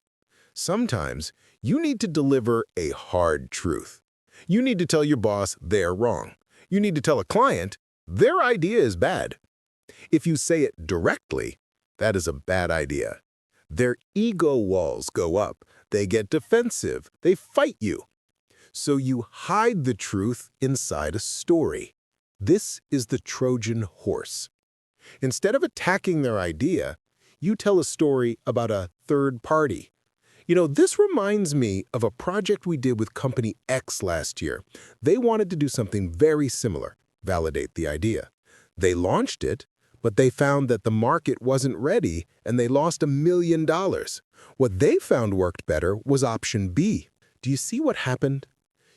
Sometimes you need to deliver a hard truth. You need to tell your boss they're wrong. You need to tell a client their idea is bad. If you say it directly, that is a bad idea. Their ego walls go up. They get defensive. They fight you. So you hide the truth inside a story. This is the Trojan horse. Instead of attacking their idea, you tell a story about a third party. This reminds me of a project we did with Company X last year. They wanted to do something very similar, validate the idea. They launched it, but they found that the market wasn't ready and they lost $1 million. What they found worked better was option B. Do you see what happened?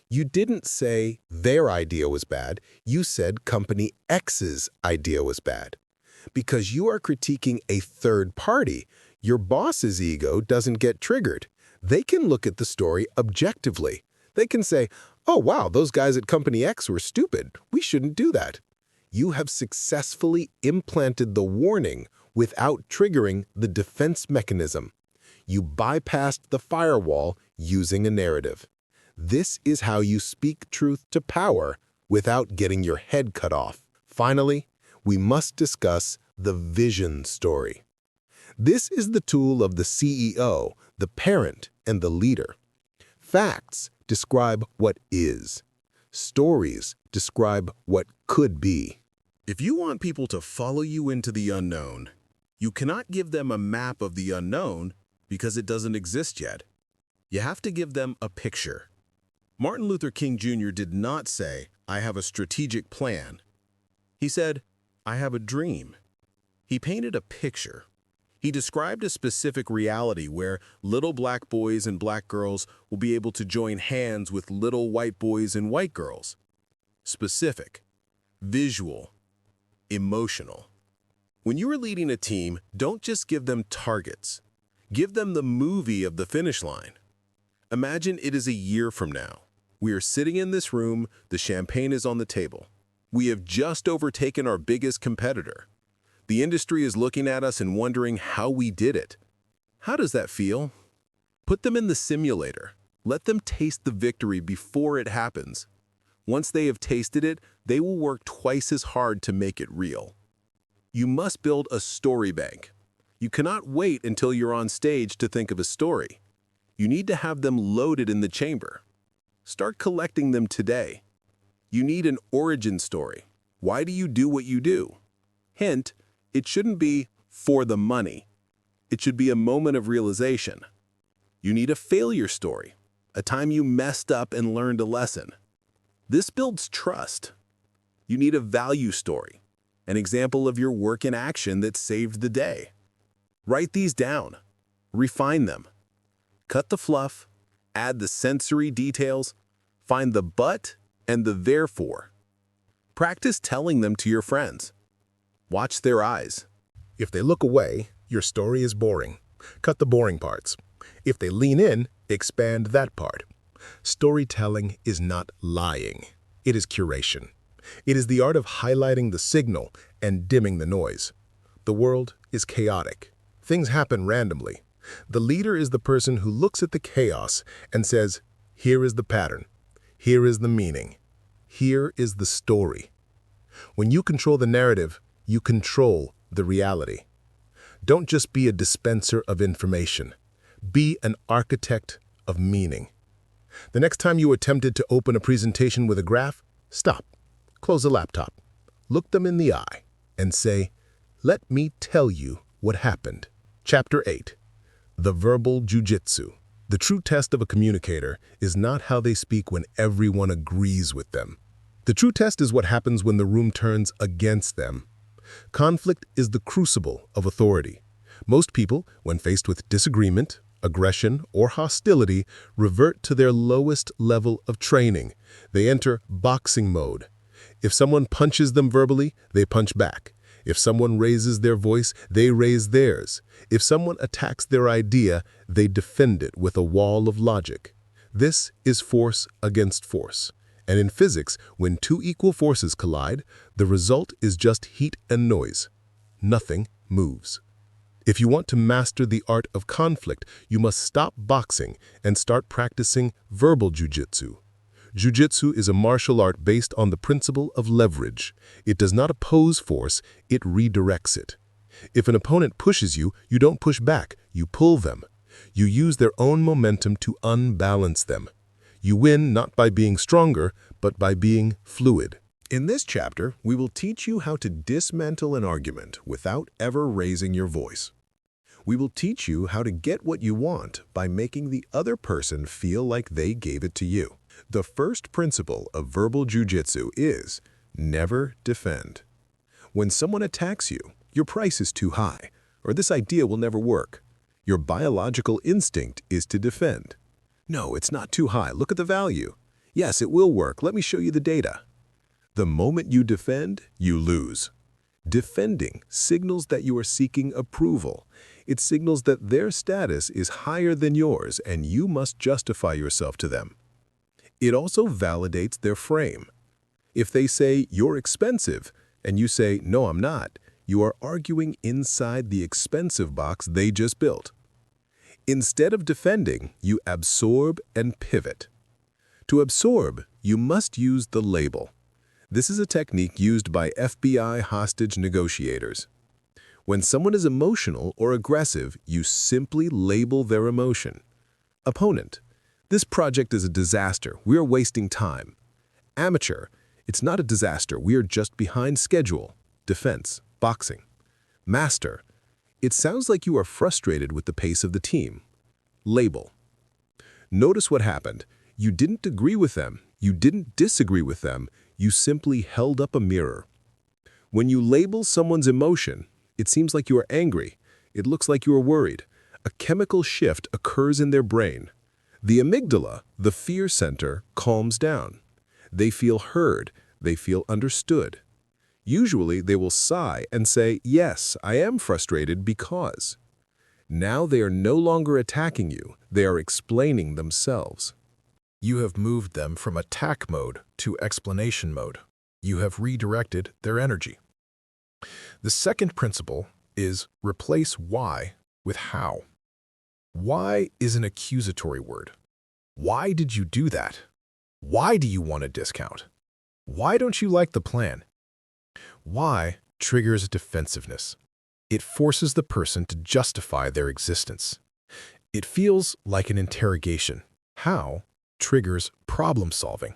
You didn't say their idea was bad. You said Company X's idea was bad. Because you are critiquing a third party, your boss's ego doesn't get triggered. They can look at the story objectively. They can say, oh, wow, those guys at Company X were stupid. We shouldn't do that. You have successfully implanted the warning without triggering the defense mechanism. You bypassed the firewall using a narrative. This is how you speak truth to power without getting your head cut off. Finally, we must discuss the vision story. This is the tool of the CEO, the parent, and the leader. Facts describe what is. Stories describe what could be. If you want people to follow you into the unknown, you cannot give them a map of the unknown because it doesn't exist yet. You have to give them a picture. Martin Luther King Jr. did not say, I have a strategic plan. He said, I have a dream. He painted a picture. He described a specific reality where little black boys and black girls will be able to join hands with little white boys and white girls. Specific, visual, emotional. When you are leading a team, don't just give them targets. Give them the movie of the finish line. Imagine it is a year from now. We are sitting in this room, the champagne is on the table. We have just overtaken our biggest competitor. The industry is looking at us and wondering how we did it. How does that feel? Put them in the simulator. Let them taste the victory before it happens. Once they have tasted it, they will work twice as hard to make it real. You must build a story bank. You cannot wait until you're on stage to think of a story. You need to have them loaded in the chamber. Start collecting them today. You need an origin story. Why do you do what you do? Hint, it shouldn't be for the money. It should be a moment of realization. You need a failure story, a time you messed up and learned a lesson. This builds trust. You need a value story, an example of your work in action that saved the day. Write these down. Refine them. Cut the fluff, add the sensory details, find the but and the therefore. Practice telling them to your friends. Watch their eyes. If they look away, your story is boring. Cut the boring parts. If they lean in, expand that part. Storytelling is not lying. It is curation. It is the art of highlighting the signal and dimming the noise. The world is chaotic. Things happen randomly. The leader is the person who looks at the chaos and says, here is the pattern. Here is the meaning. Here is the story. When you control the narrative, you control the reality. Don't just be a dispenser of information. Be an architect of meaning. The next time you are tempted to open a presentation with a graph, stop, close the laptop, look them in the eye, and say, let me tell you what happened. Chapter 8. The Verbal Jujitsu. The true test of a communicator is not how they speak when everyone agrees with them. The true test is what happens when the room turns against them. Conflict is the crucible of authority. Most people, when faced with disagreement, aggression, or hostility, revert to their lowest level of training. They enter boxing mode. If someone punches them verbally, they punch back. If someone raises their voice, they raise theirs. If someone attacks their idea, they defend it with a wall of logic. This is force against force. And in physics, when two equal forces collide, the result is just heat and noise. Nothing moves. If you want to master the art of conflict, you must stop boxing and start practicing verbal jujitsu. Jujitsu is a martial art based on the principle of leverage. It does not oppose force, it redirects it. If an opponent pushes you, you don't push back, you pull them. You use their own momentum to unbalance them. You win not by being stronger, but by being fluid. In this chapter, we will teach you how to dismantle an argument without ever raising your voice. We will teach you how to get what you want by making the other person feel like they gave it to you. The first principle of verbal jujitsu is never defend. When someone attacks you, your price is too high, or this idea will never work. Your biological instinct is to defend. No, it's not too high. Look at the value. Yes, it will work. Let me show you the data. The moment you defend, you lose. Defending signals that you are seeking approval. It signals that their status is higher than yours and you must justify yourself to them. It also validates their frame. If they say, you're expensive, and you say, no, I'm not, you are arguing inside the expensive box they just built. Instead of defending, you absorb and pivot. To absorb, you must use the label. This is a technique used by FBI hostage negotiators. When someone is emotional or aggressive, you simply label their emotion. Opponent: this project is a disaster. We are wasting time. Amateur: it's not a disaster. We are just behind schedule. Defense: boxing. Master: it sounds like you are frustrated with the pace of the team. Label. Notice what happened. You didn't agree with them. You didn't disagree with them. You simply held up a mirror. When you label someone's emotion, it seems like you are angry. It looks like you are worried. A chemical shift occurs in their brain. The amygdala, the fear center, calms down. They feel heard. They feel understood. Usually, they will sigh and say, "Yes, I am frustrated because." Now they are no longer attacking you. They are explaining themselves. You have moved them from attack mode to explanation mode. You have redirected their energy. The second principle is replace why with how. Why is an accusatory word. Why did you do that? Why do you want a discount? Why don't you like the plan? Why triggers defensiveness. It forces the person to justify their existence. It feels like an interrogation. How triggers problem solving.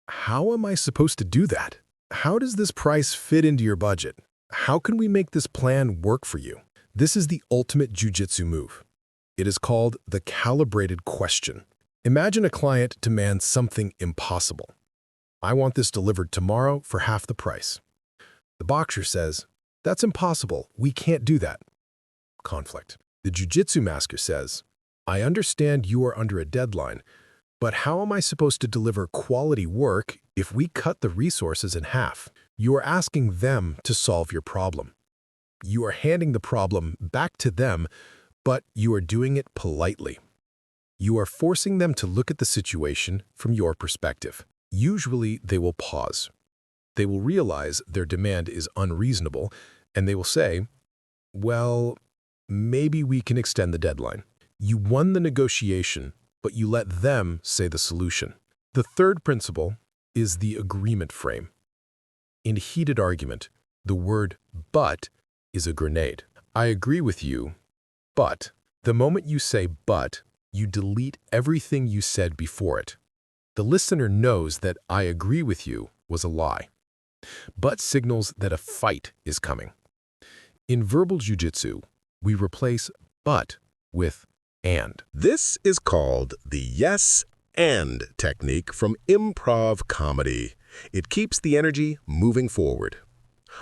How am I supposed to do that? How does this price fit into your budget? How can we make this plan work for you? This is the ultimate jujitsu move. It is called the calibrated question. Imagine a client demands something impossible. I want this delivered tomorrow for half the price. The boxer says, "That's impossible. We can't do that." Conflict. The jujitsu master says, "I understand you are under a deadline, but how am I supposed to deliver quality work if we cut the resources in half?" You are asking them to solve your problem. You are handing the problem back to them, but you are doing it politely. You are forcing them to look at the situation from your perspective. Usually, they will pause. They will realize their demand is unreasonable, and they will say, "Well, maybe we can extend the deadline." You won the negotiation, but you let them say the solution. The third principle is the agreement frame. In heated argument, the word "but" is a grenade. I agree with you, but the moment you say "but," you delete everything you said before it. The listener knows that "I agree with you" was a lie. But signals that a fight is coming. In verbal jujitsu, we replace "but" with "and." This is called the yes and technique from improv comedy. It keeps the energy moving forward.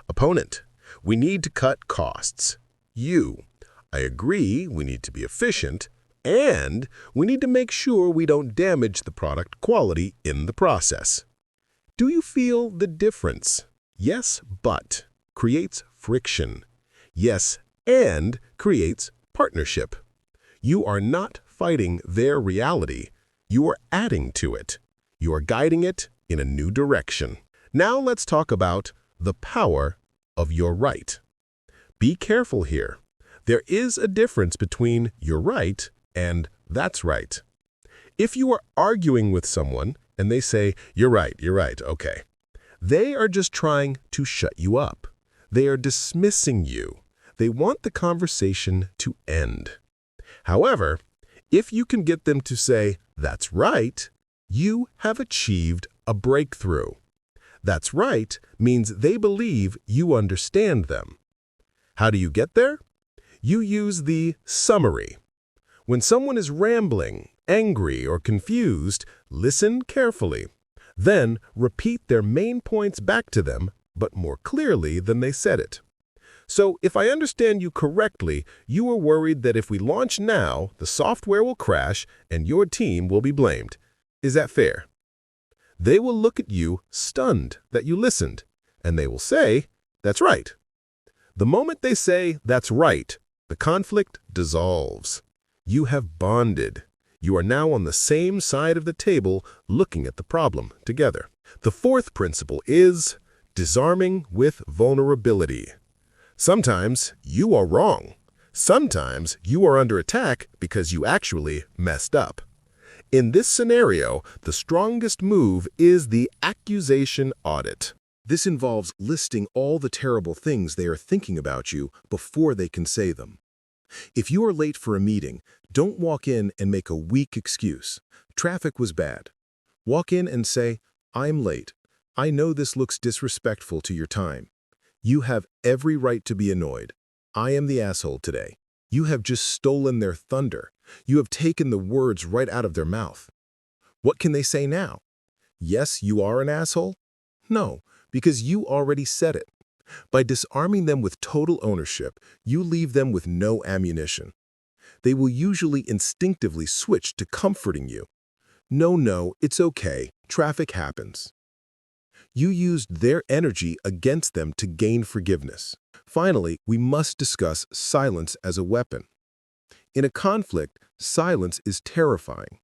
Opponent, we need to cut costs. You, I agree we need to be efficient, and we need to make sure we don't damage the product quality in the process. Do you feel the difference? Yes, but creates friction. Yes, and creates partnership. You are not fighting their reality. You are adding to it. You are guiding it in a new direction. Now let's talk about the power of your right. Be careful here. There is a difference between "you're right" and "that's right." If you are arguing with someone and they say, you're right, okay," they are just trying to shut you up. They are dismissing you. They want the conversation to end. However, if you can get them to say, "That's right," you have achieved a breakthrough. "That's right" means they believe you understand them. How do you get there? You use the summary. When someone is rambling, angry, or confused, listen carefully. Then repeat their main points back to them, but more clearly than they said it. So if I understand you correctly, you are worried that if we launch now, the software will crash and your team will be blamed. Is that fair? They will look at you stunned that you listened, and they will say, "That's right." The moment they say, "That's right," the conflict dissolves. You have bonded. You are now on the same side of the table looking at the problem together. The fourth principle is disarming with vulnerability. Sometimes you are wrong. Sometimes you are under attack because you actually messed up. In this scenario, the strongest move is the accusation audit. This involves listing all the terrible things they are thinking about you before they can say them. If you are late for a meeting, don't walk in and make a weak excuse. Traffic was bad. Walk in and say, "I'm late. I know this looks disrespectful to your time. You have every right to be annoyed. I am the asshole today." You have just stolen their thunder. You have taken the words right out of their mouth. What can they say now? Yes, you are an asshole? No, because you already said it. By disarming them with total ownership, you leave them with no ammunition. They will usually instinctively switch to comforting you. No, it's okay. Traffic happens. You used their energy against them to gain forgiveness. Finally, we must discuss silence as a weapon. In a conflict, silence is terrifying.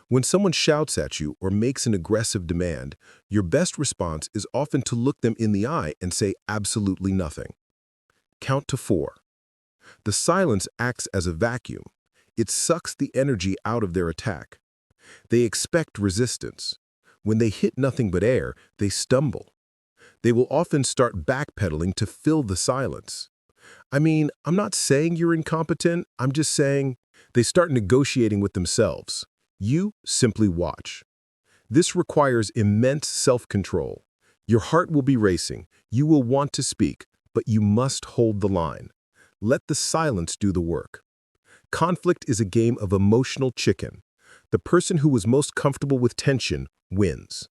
When someone shouts at you or makes an aggressive demand, your best response is often to look them in the eye and say absolutely nothing. Count to 4. The silence acts as a vacuum. It sucks the energy out of their attack. They expect resistance. When they hit nothing but air, they stumble. They will often start backpedaling to fill the silence. I'm not saying you're incompetent, I'm just saying they start negotiating with themselves. You simply watch. This requires immense self-control. Your heart will be racing. You will want to speak, but you must hold the line. Let the silence do the work. Conflict is a game of emotional chicken. The person who was most comfortable with tension wins.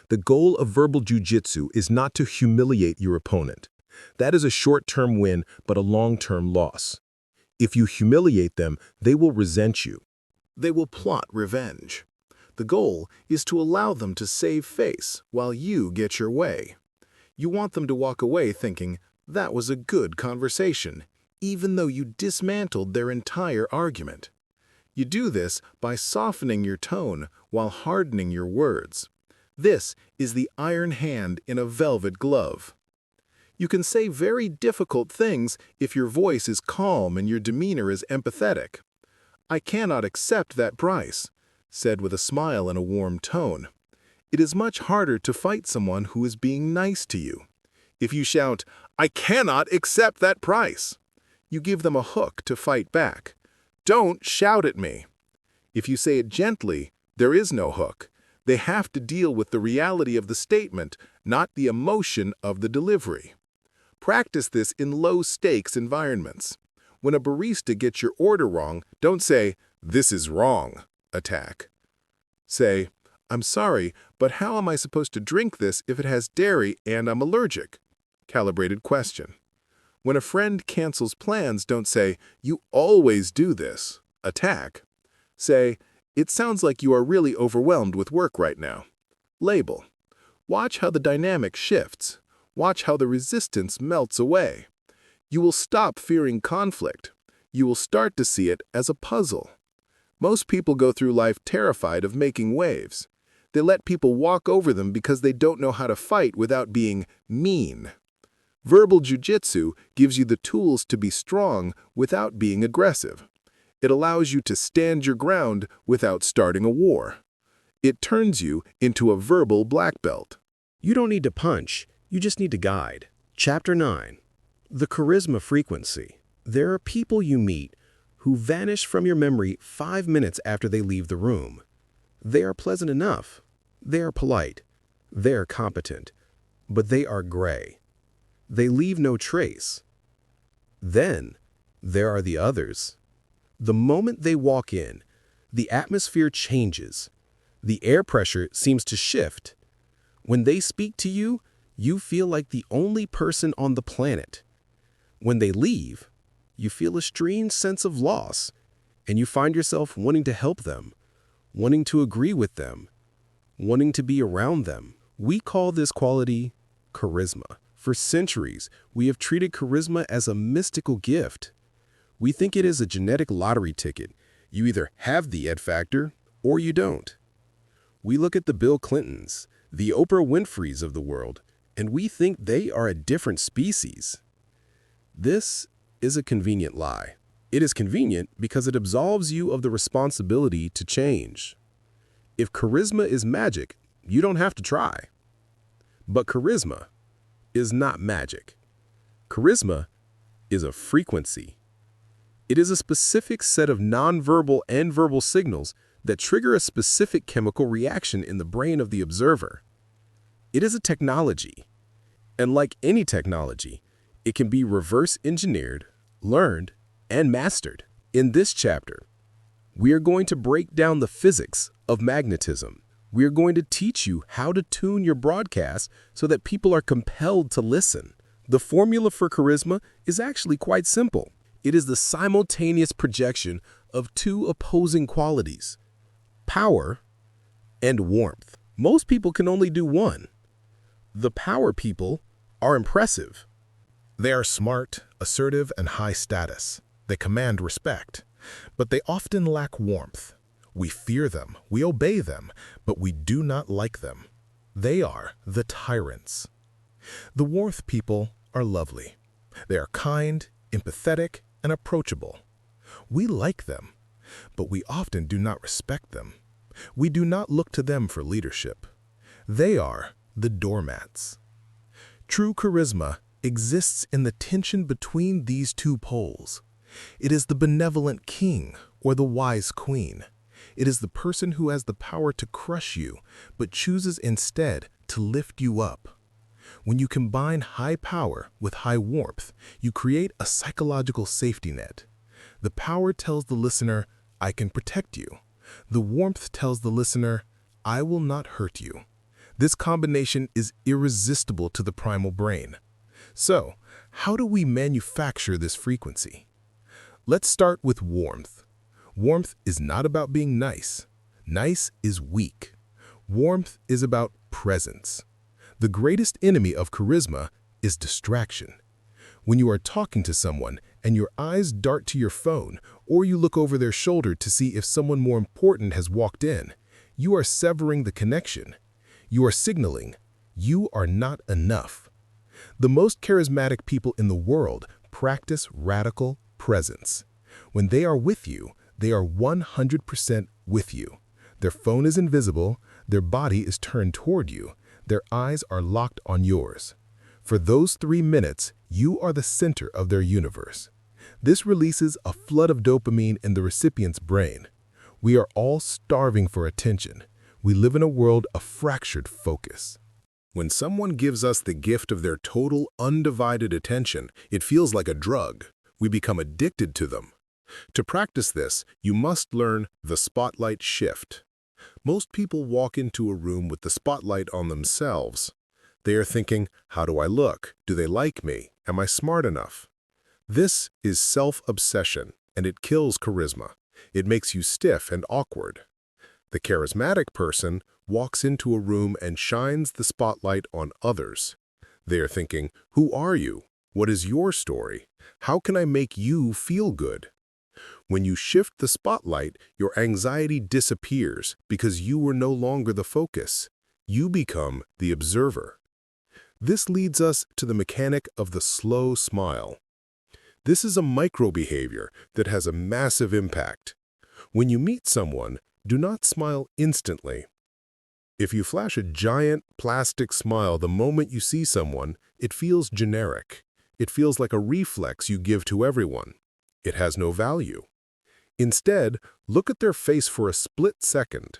The goal of verbal jujitsu is not to humiliate your opponent. That is a short-term win, but a long-term loss. If you humiliate them, they will resent you. They will plot revenge. The goal is to allow them to save face while you get your way. You want them to walk away thinking, that was a good conversation, even though you dismantled their entire argument. You do this by softening your tone while hardening your words. This is the iron hand in a velvet glove. You can say very difficult things if your voice is calm and your demeanor is empathetic. I cannot accept that price, said with a smile and a warm tone. It is much harder to fight someone who is being nice to you. If you shout, I cannot accept that price, you give them a hook to fight back. Don't shout at me. If you say it gently, there is no hook. They have to deal with the reality of the statement, not the emotion of the delivery. Practice this in low-stakes environments. When a barista gets your order wrong, don't say, this is wrong, attack. Say, I'm sorry, but how am I supposed to drink this if it has dairy and I'm allergic? Calibrated question. When a friend cancels plans, don't say, you always do this, attack. Say, it sounds like you are really overwhelmed with work right now. Label. Watch how the dynamic shifts. Watch how the resistance melts away. You will stop fearing conflict. You will start to see it as a puzzle. Most people go through life terrified of making waves. They let people walk over them because they don't know how to fight without being mean. Verbal jujitsu gives you the tools to be strong without being aggressive. It allows you to stand your ground without starting a war. It turns you into a verbal black belt. You don't need to punch, you just need to guide. Chapter 9. The charisma frequency. There are people you meet who vanish from your memory 5 minutes after they leave the room. They are pleasant enough. They are polite. They are competent. But they are gray. They leave no trace. Then, there are the others. The moment they walk in, the atmosphere changes. The air pressure seems to shift. When they speak to you, you feel like the only person on the planet. When they leave, you feel a strange sense of loss, and you find yourself wanting to help them, wanting to agree with them, wanting to be around them. We call this quality charisma. For centuries, we have treated charisma as a mystical gift. We think it is a genetic lottery ticket. You either have the it factor or you don't. We look at the Bill Clintons, the Oprah Winfreys of the world, and we think they are a different species. This is a convenient lie. It is convenient because it absolves you of the responsibility to change. If charisma is magic, you don't have to try. But charisma is not magic. Charisma is a frequency. It is a specific set of nonverbal and verbal signals that trigger a specific chemical reaction in the brain of the observer. It is a technology. And like any technology, it can be reverse engineered, learned, and mastered. In this chapter, we are going to break down the physics of magnetism. We are going to teach you how to tune your broadcast so that people are compelled to listen. The formula for charisma is actually quite simple. It is the simultaneous projection of two opposing qualities, power and warmth. Most people can only do one. The power people are impressive. They are smart, assertive, and high status. They command respect, but they often lack warmth. We fear them, we obey them, but we do not like them. They are the tyrants. The warmth people are lovely. They are kind, empathetic, and approachable. We like them, but we often do not respect them. We do not look to them for leadership. They are the doormats. True charisma exists in the tension between these two poles. It is the benevolent king or the wise queen. It is the person who has the power to crush you, but chooses instead to lift you up. When you combine high power with high warmth, you create a psychological safety net. The power tells the listener, I can protect you. The warmth tells the listener, I will not hurt you. This combination is irresistible to the primal brain. So, how do we manufacture this frequency? Let's start with warmth. Warmth is not about being nice. Nice is weak. Warmth is about presence. The greatest enemy of charisma is distraction. When you are talking to someone and your eyes dart to your phone, or you look over their shoulder to see if someone more important has walked in, you are severing the connection. You are signaling, you are not enough. The most charismatic people in the world practice radical presence. When they are with you, they are 100% with you. Their phone is invisible, their body is turned toward you, their eyes are locked on yours. For those 3 minutes, you are the center of their universe. This releases a flood of dopamine in the recipient's brain. We are all starving for attention. We live in a world of fractured focus. When someone gives us the gift of their total, undivided attention, it feels like a drug. We become addicted to them. To practice this, you must learn the spotlight shift. Most people walk into a room with the spotlight on themselves. They are thinking, how do I look? Do they like me? Am I smart enough? This is self-obsession, and it kills charisma. It makes you stiff and awkward. The charismatic person walks into a room and shines the spotlight on others. They are thinking, who are you? What is your story? How can I make you feel good? When you shift the spotlight, your anxiety disappears because you are no longer the focus. You become the observer. This leads us to the mechanic of the slow smile. This is a micro-behavior that has a massive impact. When you meet someone, do not smile instantly. If you flash a giant plastic smile the moment you see someone, it feels generic. It feels like a reflex you give to everyone. It has no value. Instead, look at their face for a split second.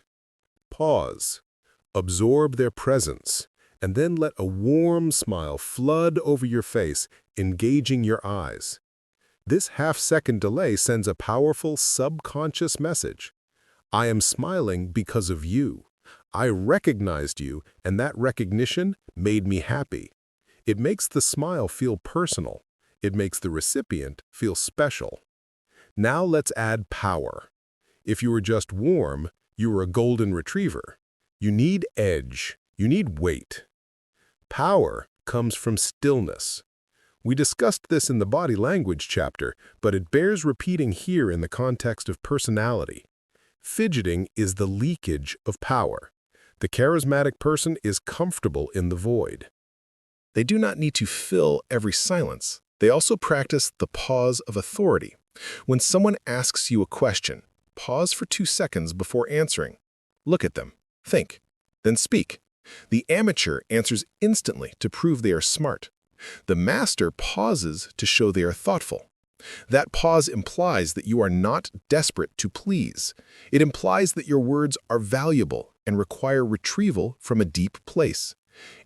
Pause. Absorb their presence, and then let a warm smile flood over your face, engaging your eyes. This half-second delay sends a powerful subconscious message. I am smiling because of you. I recognized you, and that recognition made me happy. It makes the smile feel personal. It makes the recipient feel special. Now let's add power. If you were just warm, you were a golden retriever. You need edge. You need weight. Power comes from stillness. We discussed this in the body language chapter, but it bears repeating here in the context of personality. Fidgeting is the leakage of power. The charismatic person is comfortable in the void. They do not need to fill every silence. They also practice the pause of authority. When someone asks you a question, pause for 2 seconds before answering. Look at them, think, then speak. The amateur answers instantly to prove they are smart. The master pauses to show they are thoughtful. That pause implies that you are not desperate to please. It implies that your words are valuable and require retrieval from a deep place.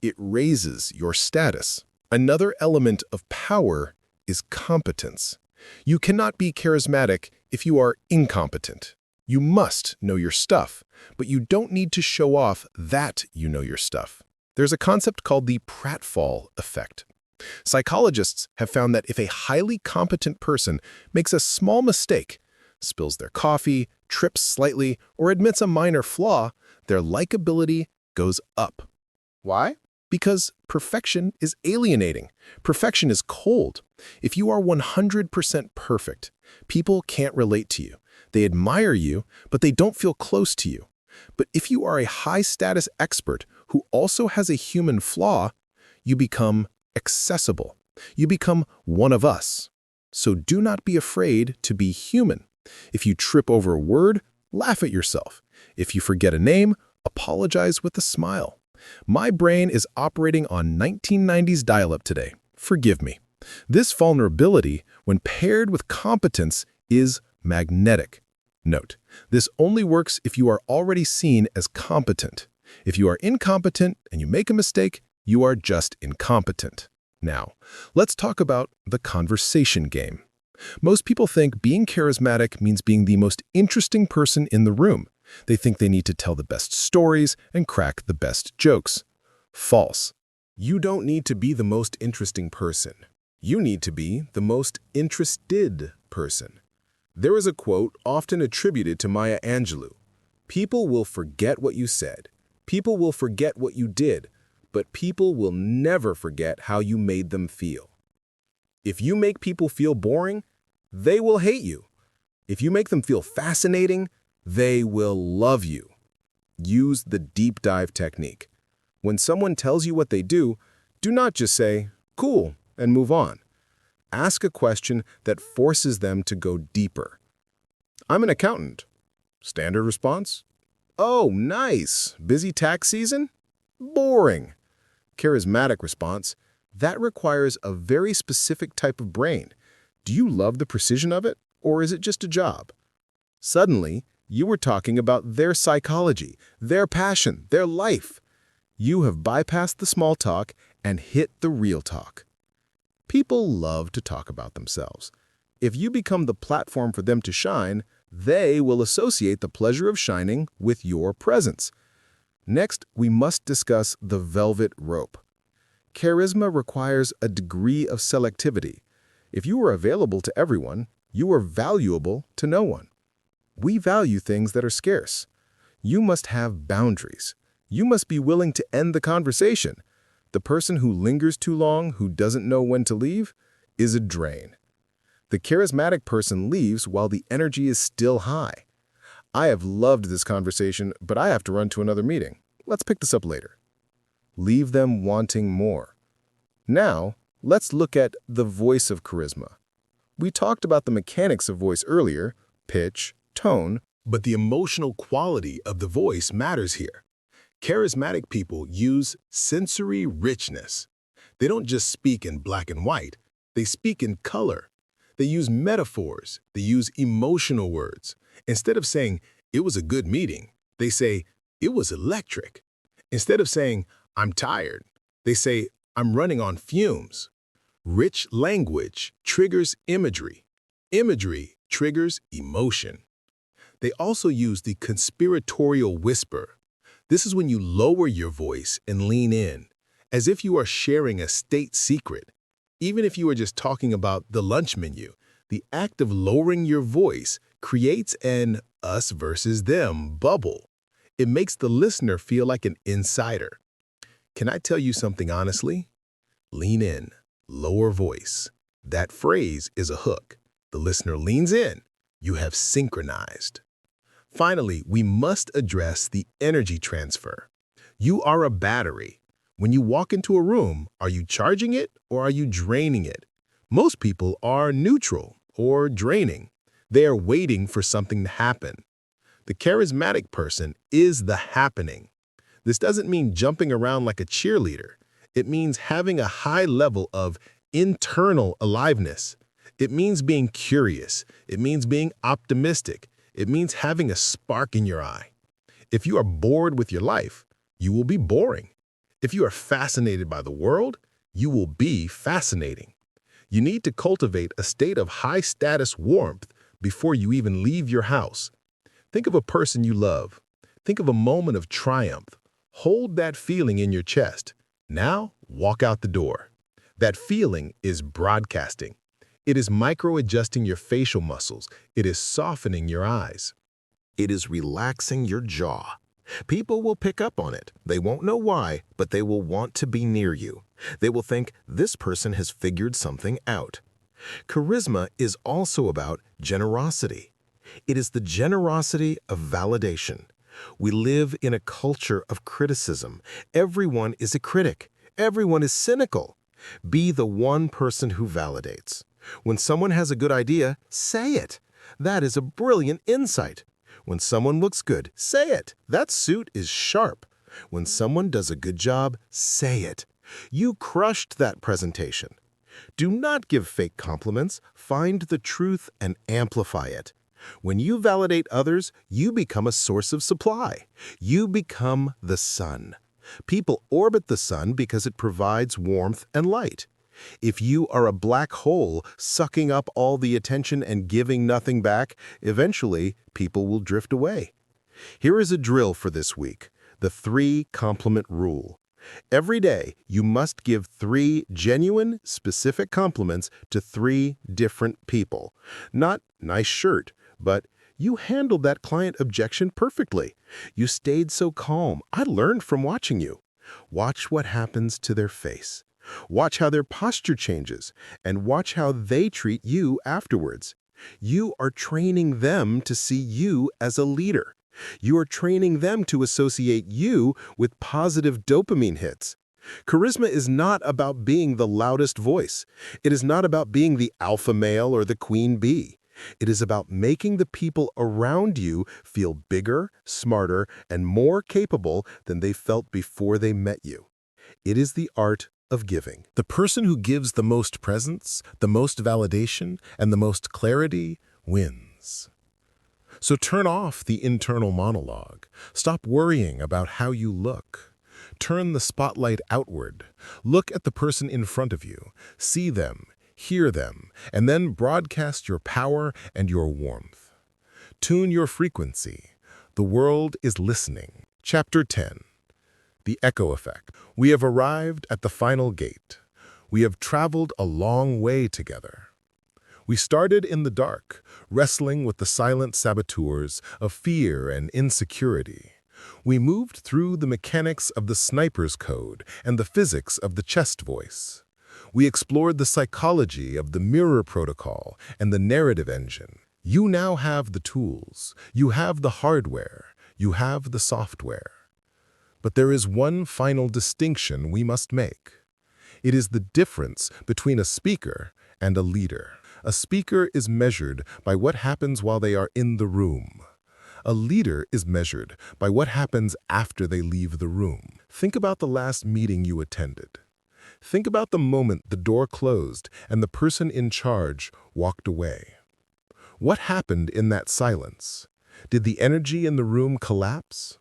It raises your status. Another element of power is competence. You cannot be charismatic if you are incompetent. You must know your stuff, but you don't need to show off that you know your stuff. There's a concept called the pratfall effect. Psychologists have found that if a highly competent person makes a small mistake, spills their coffee, trips slightly, or admits a minor flaw, their likability goes up. Why? Because perfection is alienating. Perfection is cold. If you are 100% perfect, people can't relate to you. They admire you, but they don't feel close to you. But if you are a high-status expert who also has a human flaw, you become accessible. You become one of us. So do not be afraid to be human. If you trip over a word, laugh at yourself. If you forget a name, apologize with a smile. My brain is operating on 1990s dial-up today. Forgive me. This vulnerability, when paired with competence, is magnetic. Note, this only works if you are already seen as competent. If you are incompetent and you make a mistake, you are just incompetent. Now, let's talk about the conversation game. Most people think being charismatic means being the most interesting person in the room. They think they need to tell the best stories and crack the best jokes. False. You don't need to be the most interesting person. You need to be the most interested person. There is a quote often attributed to Maya Angelou. People will forget what you said. People will forget what you did, but people will never forget how you made them feel. If you make people feel boring, they will hate you. If you make them feel fascinating, they will love you. Use the deep dive technique. When someone tells you what they do not just say, "Cool," and move on. Ask a question that forces them to go deeper. "I'm an accountant." Standard response? "Oh, nice. Busy tax season?" Boring. Charismatic response? That requires a very specific type of brain. Do you love the precision of it, or is it just a job? Suddenly, you were talking about their psychology, their passion, their life. You have bypassed the small talk and hit the real talk. People love to talk about themselves. If you become the platform for them to shine, they will associate the pleasure of shining with your presence. Next, we must discuss the velvet rope. Charisma requires a degree of selectivity. If you are available to everyone, you are valuable to no one. We value things that are scarce. You must have boundaries. You must be willing to end the conversation. The person who lingers too long, who doesn't know when to leave, is a drain. The charismatic person leaves while the energy is still high. I have loved this conversation, but I have to run to another meeting. Let's pick this up later. Leave them wanting more. Now, let's look at the voice of charisma. We talked about the mechanics of voice earlier, pitch, tone, But the emotional quality of the voice matters here. Charismatic people use sensory richness. They don't just speak in black and white. They speak in color. They use metaphors. They use emotional words. Instead of saying, "It was a good meeting," they say, "It was electric." Instead of saying, "I'm tired," they say, "I'm running on fumes." Rich language triggers imagery. Imagery triggers emotion. They also use the conspiratorial whisper. This is when you lower your voice and lean in, as if you are sharing a state secret. Even if you are just talking about the lunch menu, the act of lowering your voice creates an us versus them bubble. It makes the listener feel like an insider. Can I tell you something honestly? Lean in, lower voice. That phrase is a hook. The listener leans in. You have synchronized. Finally, we must address the energy transfer. You are a battery. When you walk into a room, are you charging it or are you draining it? Most people are neutral or draining. They are waiting for something to happen. The charismatic person is the happening. This doesn't mean jumping around like a cheerleader. It means having a high level of internal aliveness. It means being curious. It means being optimistic. It means having a spark in your eye. If you are bored with your life, you will be boring. If you are fascinated by the world, you will be fascinating. You need to cultivate a state of high-status warmth before you even leave your house. Think of a person you love. Think of a moment of triumph. Hold that feeling in your chest. Now, walk out the door. That feeling is broadcasting. It is micro-adjusting your facial muscles. It is softening your eyes. It is relaxing your jaw. People will pick up on it. They won't know why, but they will want to be near you. They will think this person has figured something out. Charisma is also about generosity. It is the generosity of validation. We live in a culture of criticism. Everyone is a critic. Everyone is cynical. Be the one person who validates. When someone has a good idea, say it. That is a brilliant insight. When someone looks good, say it. That suit is sharp. When someone does a good job, say it. You crushed that presentation. Do not give fake compliments. Find the truth and amplify it. When you validate others, you become a source of supply. You become the sun. People orbit the sun because it provides warmth and light. If you are a black hole sucking up all the attention and giving nothing back, eventually people will drift away. Here is a drill for this week, the 3-compliment rule. Every day, you must give 3 genuine, specific compliments to 3 different people. Not nice shirt, but you handled that client objection perfectly. You stayed so calm. I learned from watching you. Watch what happens to their face. Watch how their posture changes, and watch how they treat you afterwards. You are training them to see you as a leader. You are training them to associate you with positive dopamine hits. Charisma is not about being the loudest voice. It is not about being the alpha male or the queen bee. It is about making the people around you feel bigger, smarter, and more capable than they felt before they met you. It is the art of giving. The person who gives the most presence, the most validation, and the most clarity wins. So turn off the internal monologue. Stop worrying about how you look. Turn the spotlight outward. Look at the person in front of you. See them, hear them, and then broadcast your power and your warmth. Tune your frequency. The world is listening. Chapter 10. The Echo Effect. We have arrived at the final gate. We have traveled a long way together. We started in the dark, wrestling with the silent saboteurs of fear and insecurity. We moved through the mechanics of the sniper's code and the physics of the chest voice. We explored the psychology of the mirror protocol and the narrative engine. You now have the tools. You have the hardware. You have the software. But there is one final distinction we must make. It is the difference between a speaker and a leader. A speaker is measured by what happens while they are in the room. A leader is measured by what happens after they leave the room. Think about the last meeting you attended. Think about the moment the door closed and the person in charge walked away. What happened in that silence? Did the energy in the room collapse?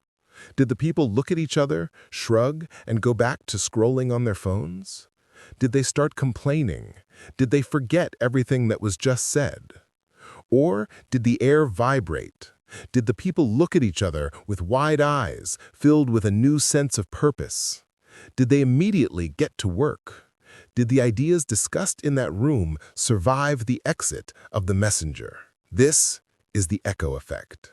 Did the people look at each other, shrug, and go back to scrolling on their phones? Did they start complaining? Did they forget everything that was just said? Or did the air vibrate? Did the people look at each other with wide eyes, filled with a new sense of purpose? Did they immediately get to work? Did the ideas discussed in that room survive the exit of the messenger? This is the echo effect.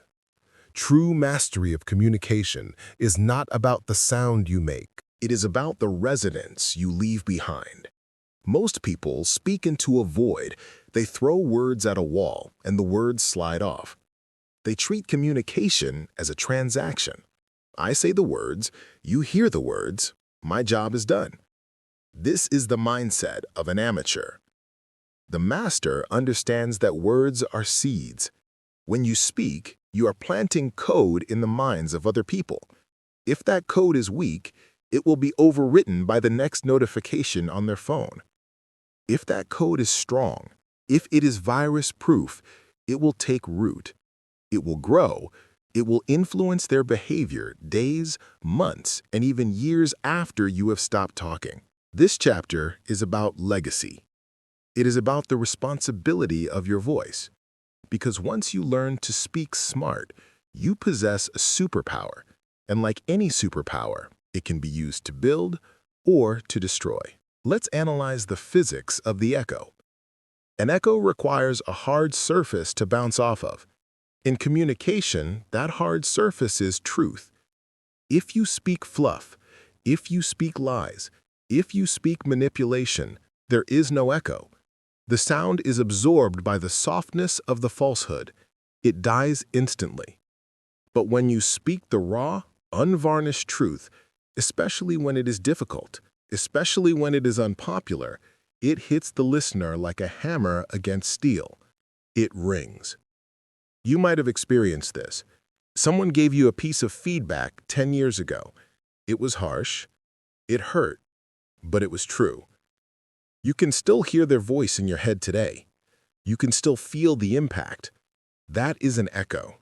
True mastery of communication is not about the sound you make. It is about the resonance you leave behind. Most people speak into a void. They throw words at a wall, and the words slide off. They treat communication as a transaction. I say the words, you hear the words, my job is done. This is the mindset of an amateur. The master understands that words are seeds. When you speak, you are planting code in the minds of other people. If that code is weak, it will be overwritten by the next notification on their phone. If that code is strong, if it is virus-proof, it will take root. It will grow. It will influence their behavior days, months, and even years after you have stopped talking. This chapter is about legacy. It is about the responsibility of your voice. Because once you learn to speak smart, you possess a superpower. And like any superpower, it can be used to build or to destroy. Let's analyze the physics of the echo. An echo requires a hard surface to bounce off of. In communication, that hard surface is truth. If you speak fluff, if you speak lies, if you speak manipulation, there is no echo. The sound is absorbed by the softness of the falsehood. It dies instantly. But when you speak the raw, unvarnished truth, especially when it is difficult, especially when it is unpopular, it hits the listener like a hammer against steel. It rings. You might have experienced this. Someone gave you a piece of feedback 10 years ago. It was harsh. It hurt, but it was true. You can still hear their voice in your head today. You can still feel the impact. That is an echo.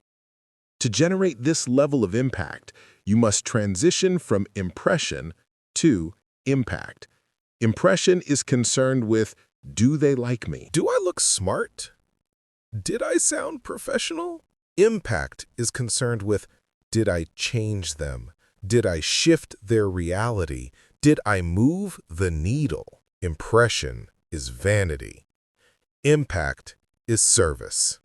To generate this level of impact, you must transition from impression to impact. Impression is concerned with, do they like me? Do I look smart? Did I sound professional? Impact is concerned with, did I change them? Did I shift their reality? Did I move the needle? Impression is vanity. Impact is service.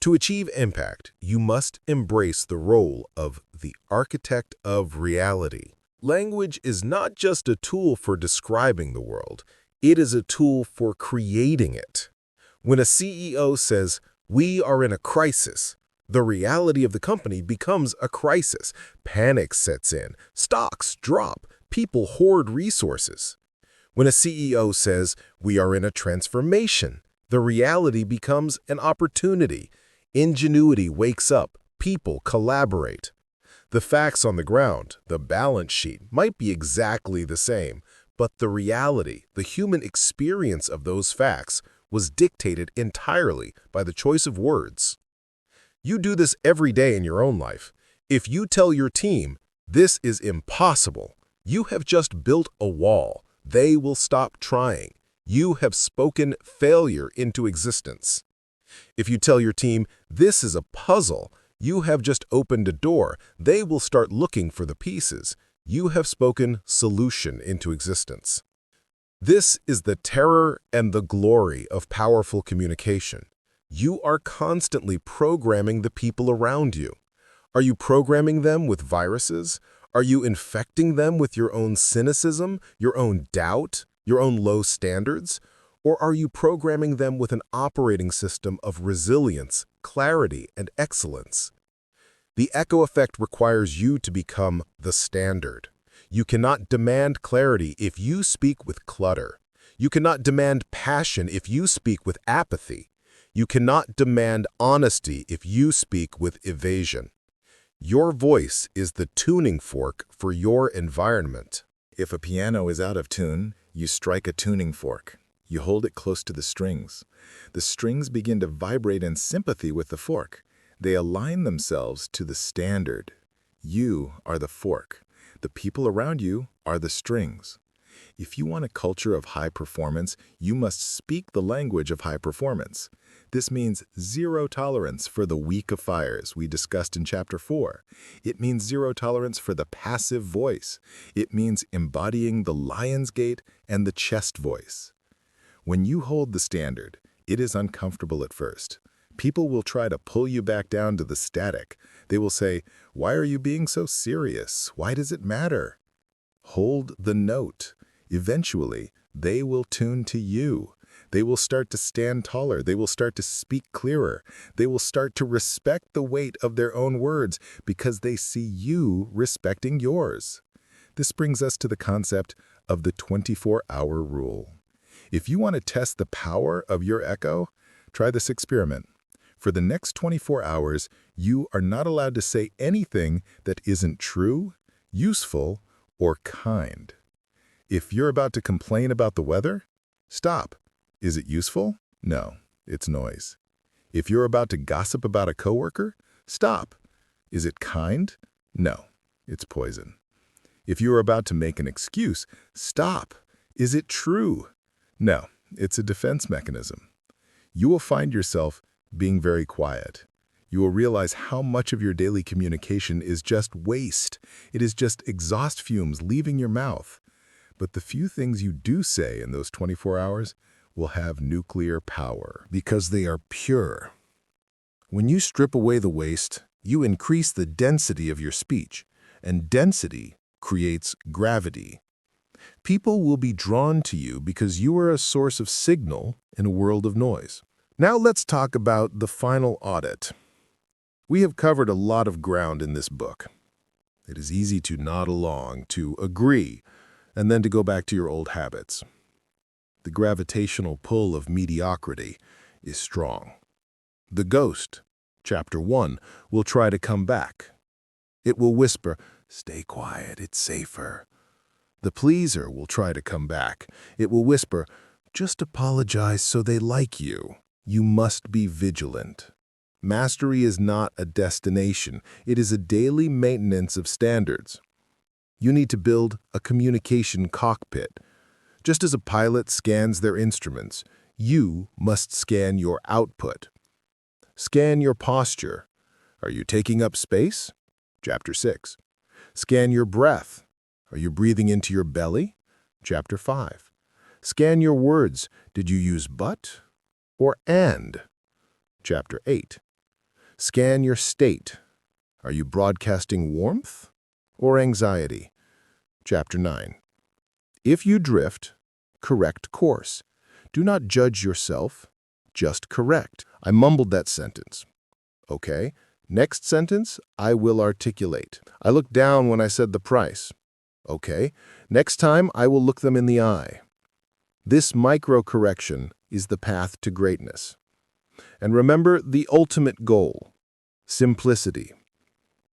To achieve impact, you must embrace the role of the architect of reality. Language is not just a tool for describing the world, it is a tool for creating it. When a CEO says, "We are in a crisis," the reality of the company becomes a crisis. Panic sets in, stocks drop, people hoard resources. When a CEO says, "We are in a transformation," the reality becomes an opportunity. Ingenuity wakes up, people collaborate. The facts on the ground, the balance sheet, might be exactly the same, but the reality, the human experience of those facts, was dictated entirely by the choice of words. You do this every day in your own life. If you tell your team, "This is impossible," you have just built a wall. They will stop trying. You have spoken failure into existence. If you tell your team, "This is a puzzle," you have just opened a door. They will start looking for the pieces. You have spoken solution into existence. This is the terror and the glory of powerful communication. You are constantly programming the people around you. Are you programming them with viruses? Are you infecting them with your own cynicism, your own doubt, your own low standards? Or are you programming them with an operating system of resilience, clarity, and excellence? The echo effect requires you to become the standard. You cannot demand clarity if you speak with clutter. You cannot demand passion if you speak with apathy. You cannot demand honesty if you speak with evasion. Your voice is the tuning fork for your environment. If a piano is out of tune, you strike a tuning fork. You hold it close to the strings. The strings begin to vibrate in sympathy with the fork. They align themselves to the standard. You are the fork. The people around you are the strings. If you want a culture of high performance, you must speak the language of high performance. This means zero tolerance for the weak of fires we discussed in Chapter 4. It means zero tolerance for the passive voice. It means embodying the lion's gait and the chest voice. When you hold the standard, it is uncomfortable at first. People will try to pull you back down to the static. They will say, "Why are you being so serious? Why does it matter?" Hold the note. Eventually, they will tune to you. They will start to stand taller. They will start to speak clearer. They will start to respect the weight of their own words because they see you respecting yours. This brings us to the concept of the 24-hour rule. If you want to test the power of your echo, try this experiment. For the next 24 hours, you are not allowed to say anything that isn't true, useful, or kind. If you're about to complain about the weather, stop. Is it useful? No, it's noise. If you're about to gossip about a coworker, stop. Is it kind? No, it's poison. If you're about to make an excuse, stop. Is it true? No, it's a defense mechanism. You will find yourself being very quiet. You will realize how much of your daily communication is just waste. It is just exhaust fumes leaving your mouth. But the few things you do say in those 24 hours will have nuclear power because they are pure. When you strip away the waste, you increase the density of your speech, and density creates gravity. People will be drawn to you because you are a source of signal in a world of noise. Now let's talk about the final audit. We have covered a lot of ground in this book. It is easy to nod along, to agree, and then to go back to your old habits. The gravitational pull of mediocrity is strong. The ghost, Chapter 1, will try to come back. It will whisper, "Stay quiet, it's safer." The pleaser will try to come back. It will whisper, "Just apologize so they like you." You must be vigilant. Mastery is not a destination. It is a daily maintenance of standards. You need to build a communication cockpit. Just as a pilot scans their instruments, you must scan your output. Scan your posture. Are you taking up space? Chapter 6. Scan your breath. Are you breathing into your belly? Chapter 5. Scan your words. Did you use but or and? Chapter 8. Scan your state. Are you broadcasting warmth or anxiety? Chapter 9. If you drift, correct course. Do not judge yourself, just correct. I mumbled that sentence. Okay, next sentence, I will articulate. I looked down when I said the price. Okay, next time I will look them in the eye. This micro-correction is the path to greatness. And remember the ultimate goal, simplicity.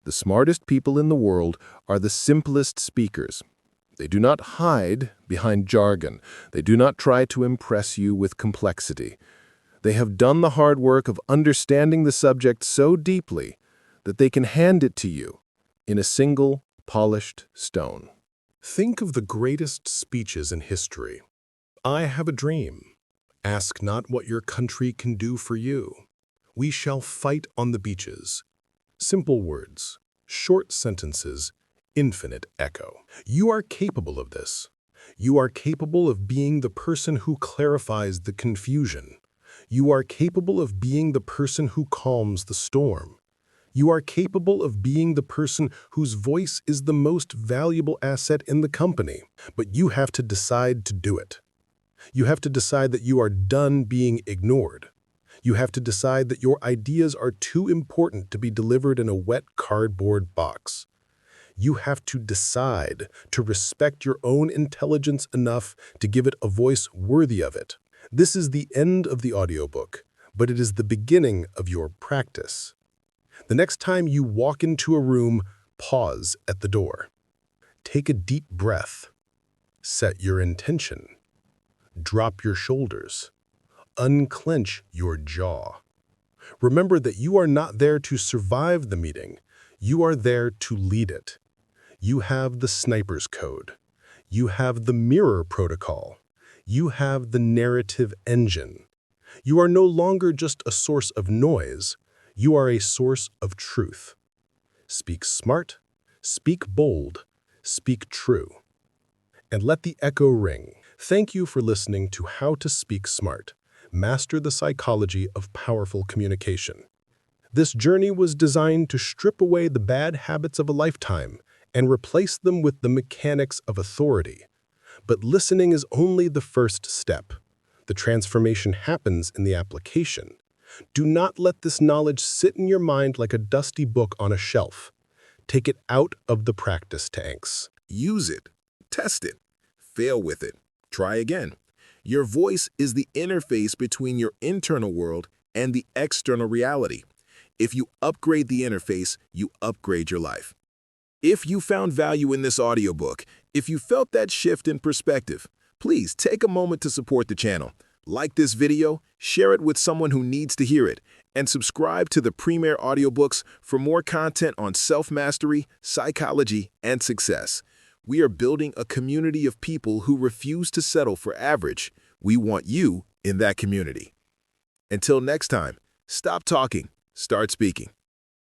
The smartest people in the world are the simplest speakers. They do not hide behind jargon. They do not try to impress you with complexity. They have done the hard work of understanding the subject so deeply that they can hand it to you in a single polished stone. Think of the greatest speeches in history. I have a dream. Ask not what your country can do for you. We shall fight on the beaches. Simple words, short sentences, infinite echo. You are capable of this. You are capable of being the person who clarifies the confusion. You are capable of being the person who calms the storm. You are capable of being the person whose voice is the most valuable asset in the company. But you have to decide to do it. You have to decide that you are done being ignored. You have to decide that your ideas are too important to be delivered in a wet cardboard box. You have to decide to respect your own intelligence enough to give it a voice worthy of it. This is the end of the audiobook, but it is the beginning of your practice. The next time you walk into a room, pause at the door. Take a deep breath. Set your intention. Drop your shoulders. Unclench your jaw. Remember that you are not there to survive the meeting. You are there to lead it. You have the sniper's code. You have the mirror protocol. You have the narrative engine. You are no longer just a source of noise. You are a source of truth. Speak smart, speak bold, speak true. And let the echo ring. Thank you for listening to How to Speak Smart. Master the psychology of powerful communication. This journey was designed to strip away the bad habits of a lifetime and replace them with the mechanics of authority. But listening is only the first step. The transformation happens in the application. Do not let this knowledge sit in your mind like a dusty book on a shelf. Take it out of the practice tanks. Use it. Test it. Fail with it. Try again. Your voice is the interface between your internal world and the external reality. If you upgrade the interface, you upgrade your life. If you found value in this audiobook, if you felt that shift in perspective, please take a moment to support the channel. Like this video, share it with someone who needs to hear it, and subscribe to the Premier Audiobooks for more content on self-mastery, psychology, and success. We are building a community of people who refuse to settle for average. We want you in that community. Until next time, stop talking, start speaking.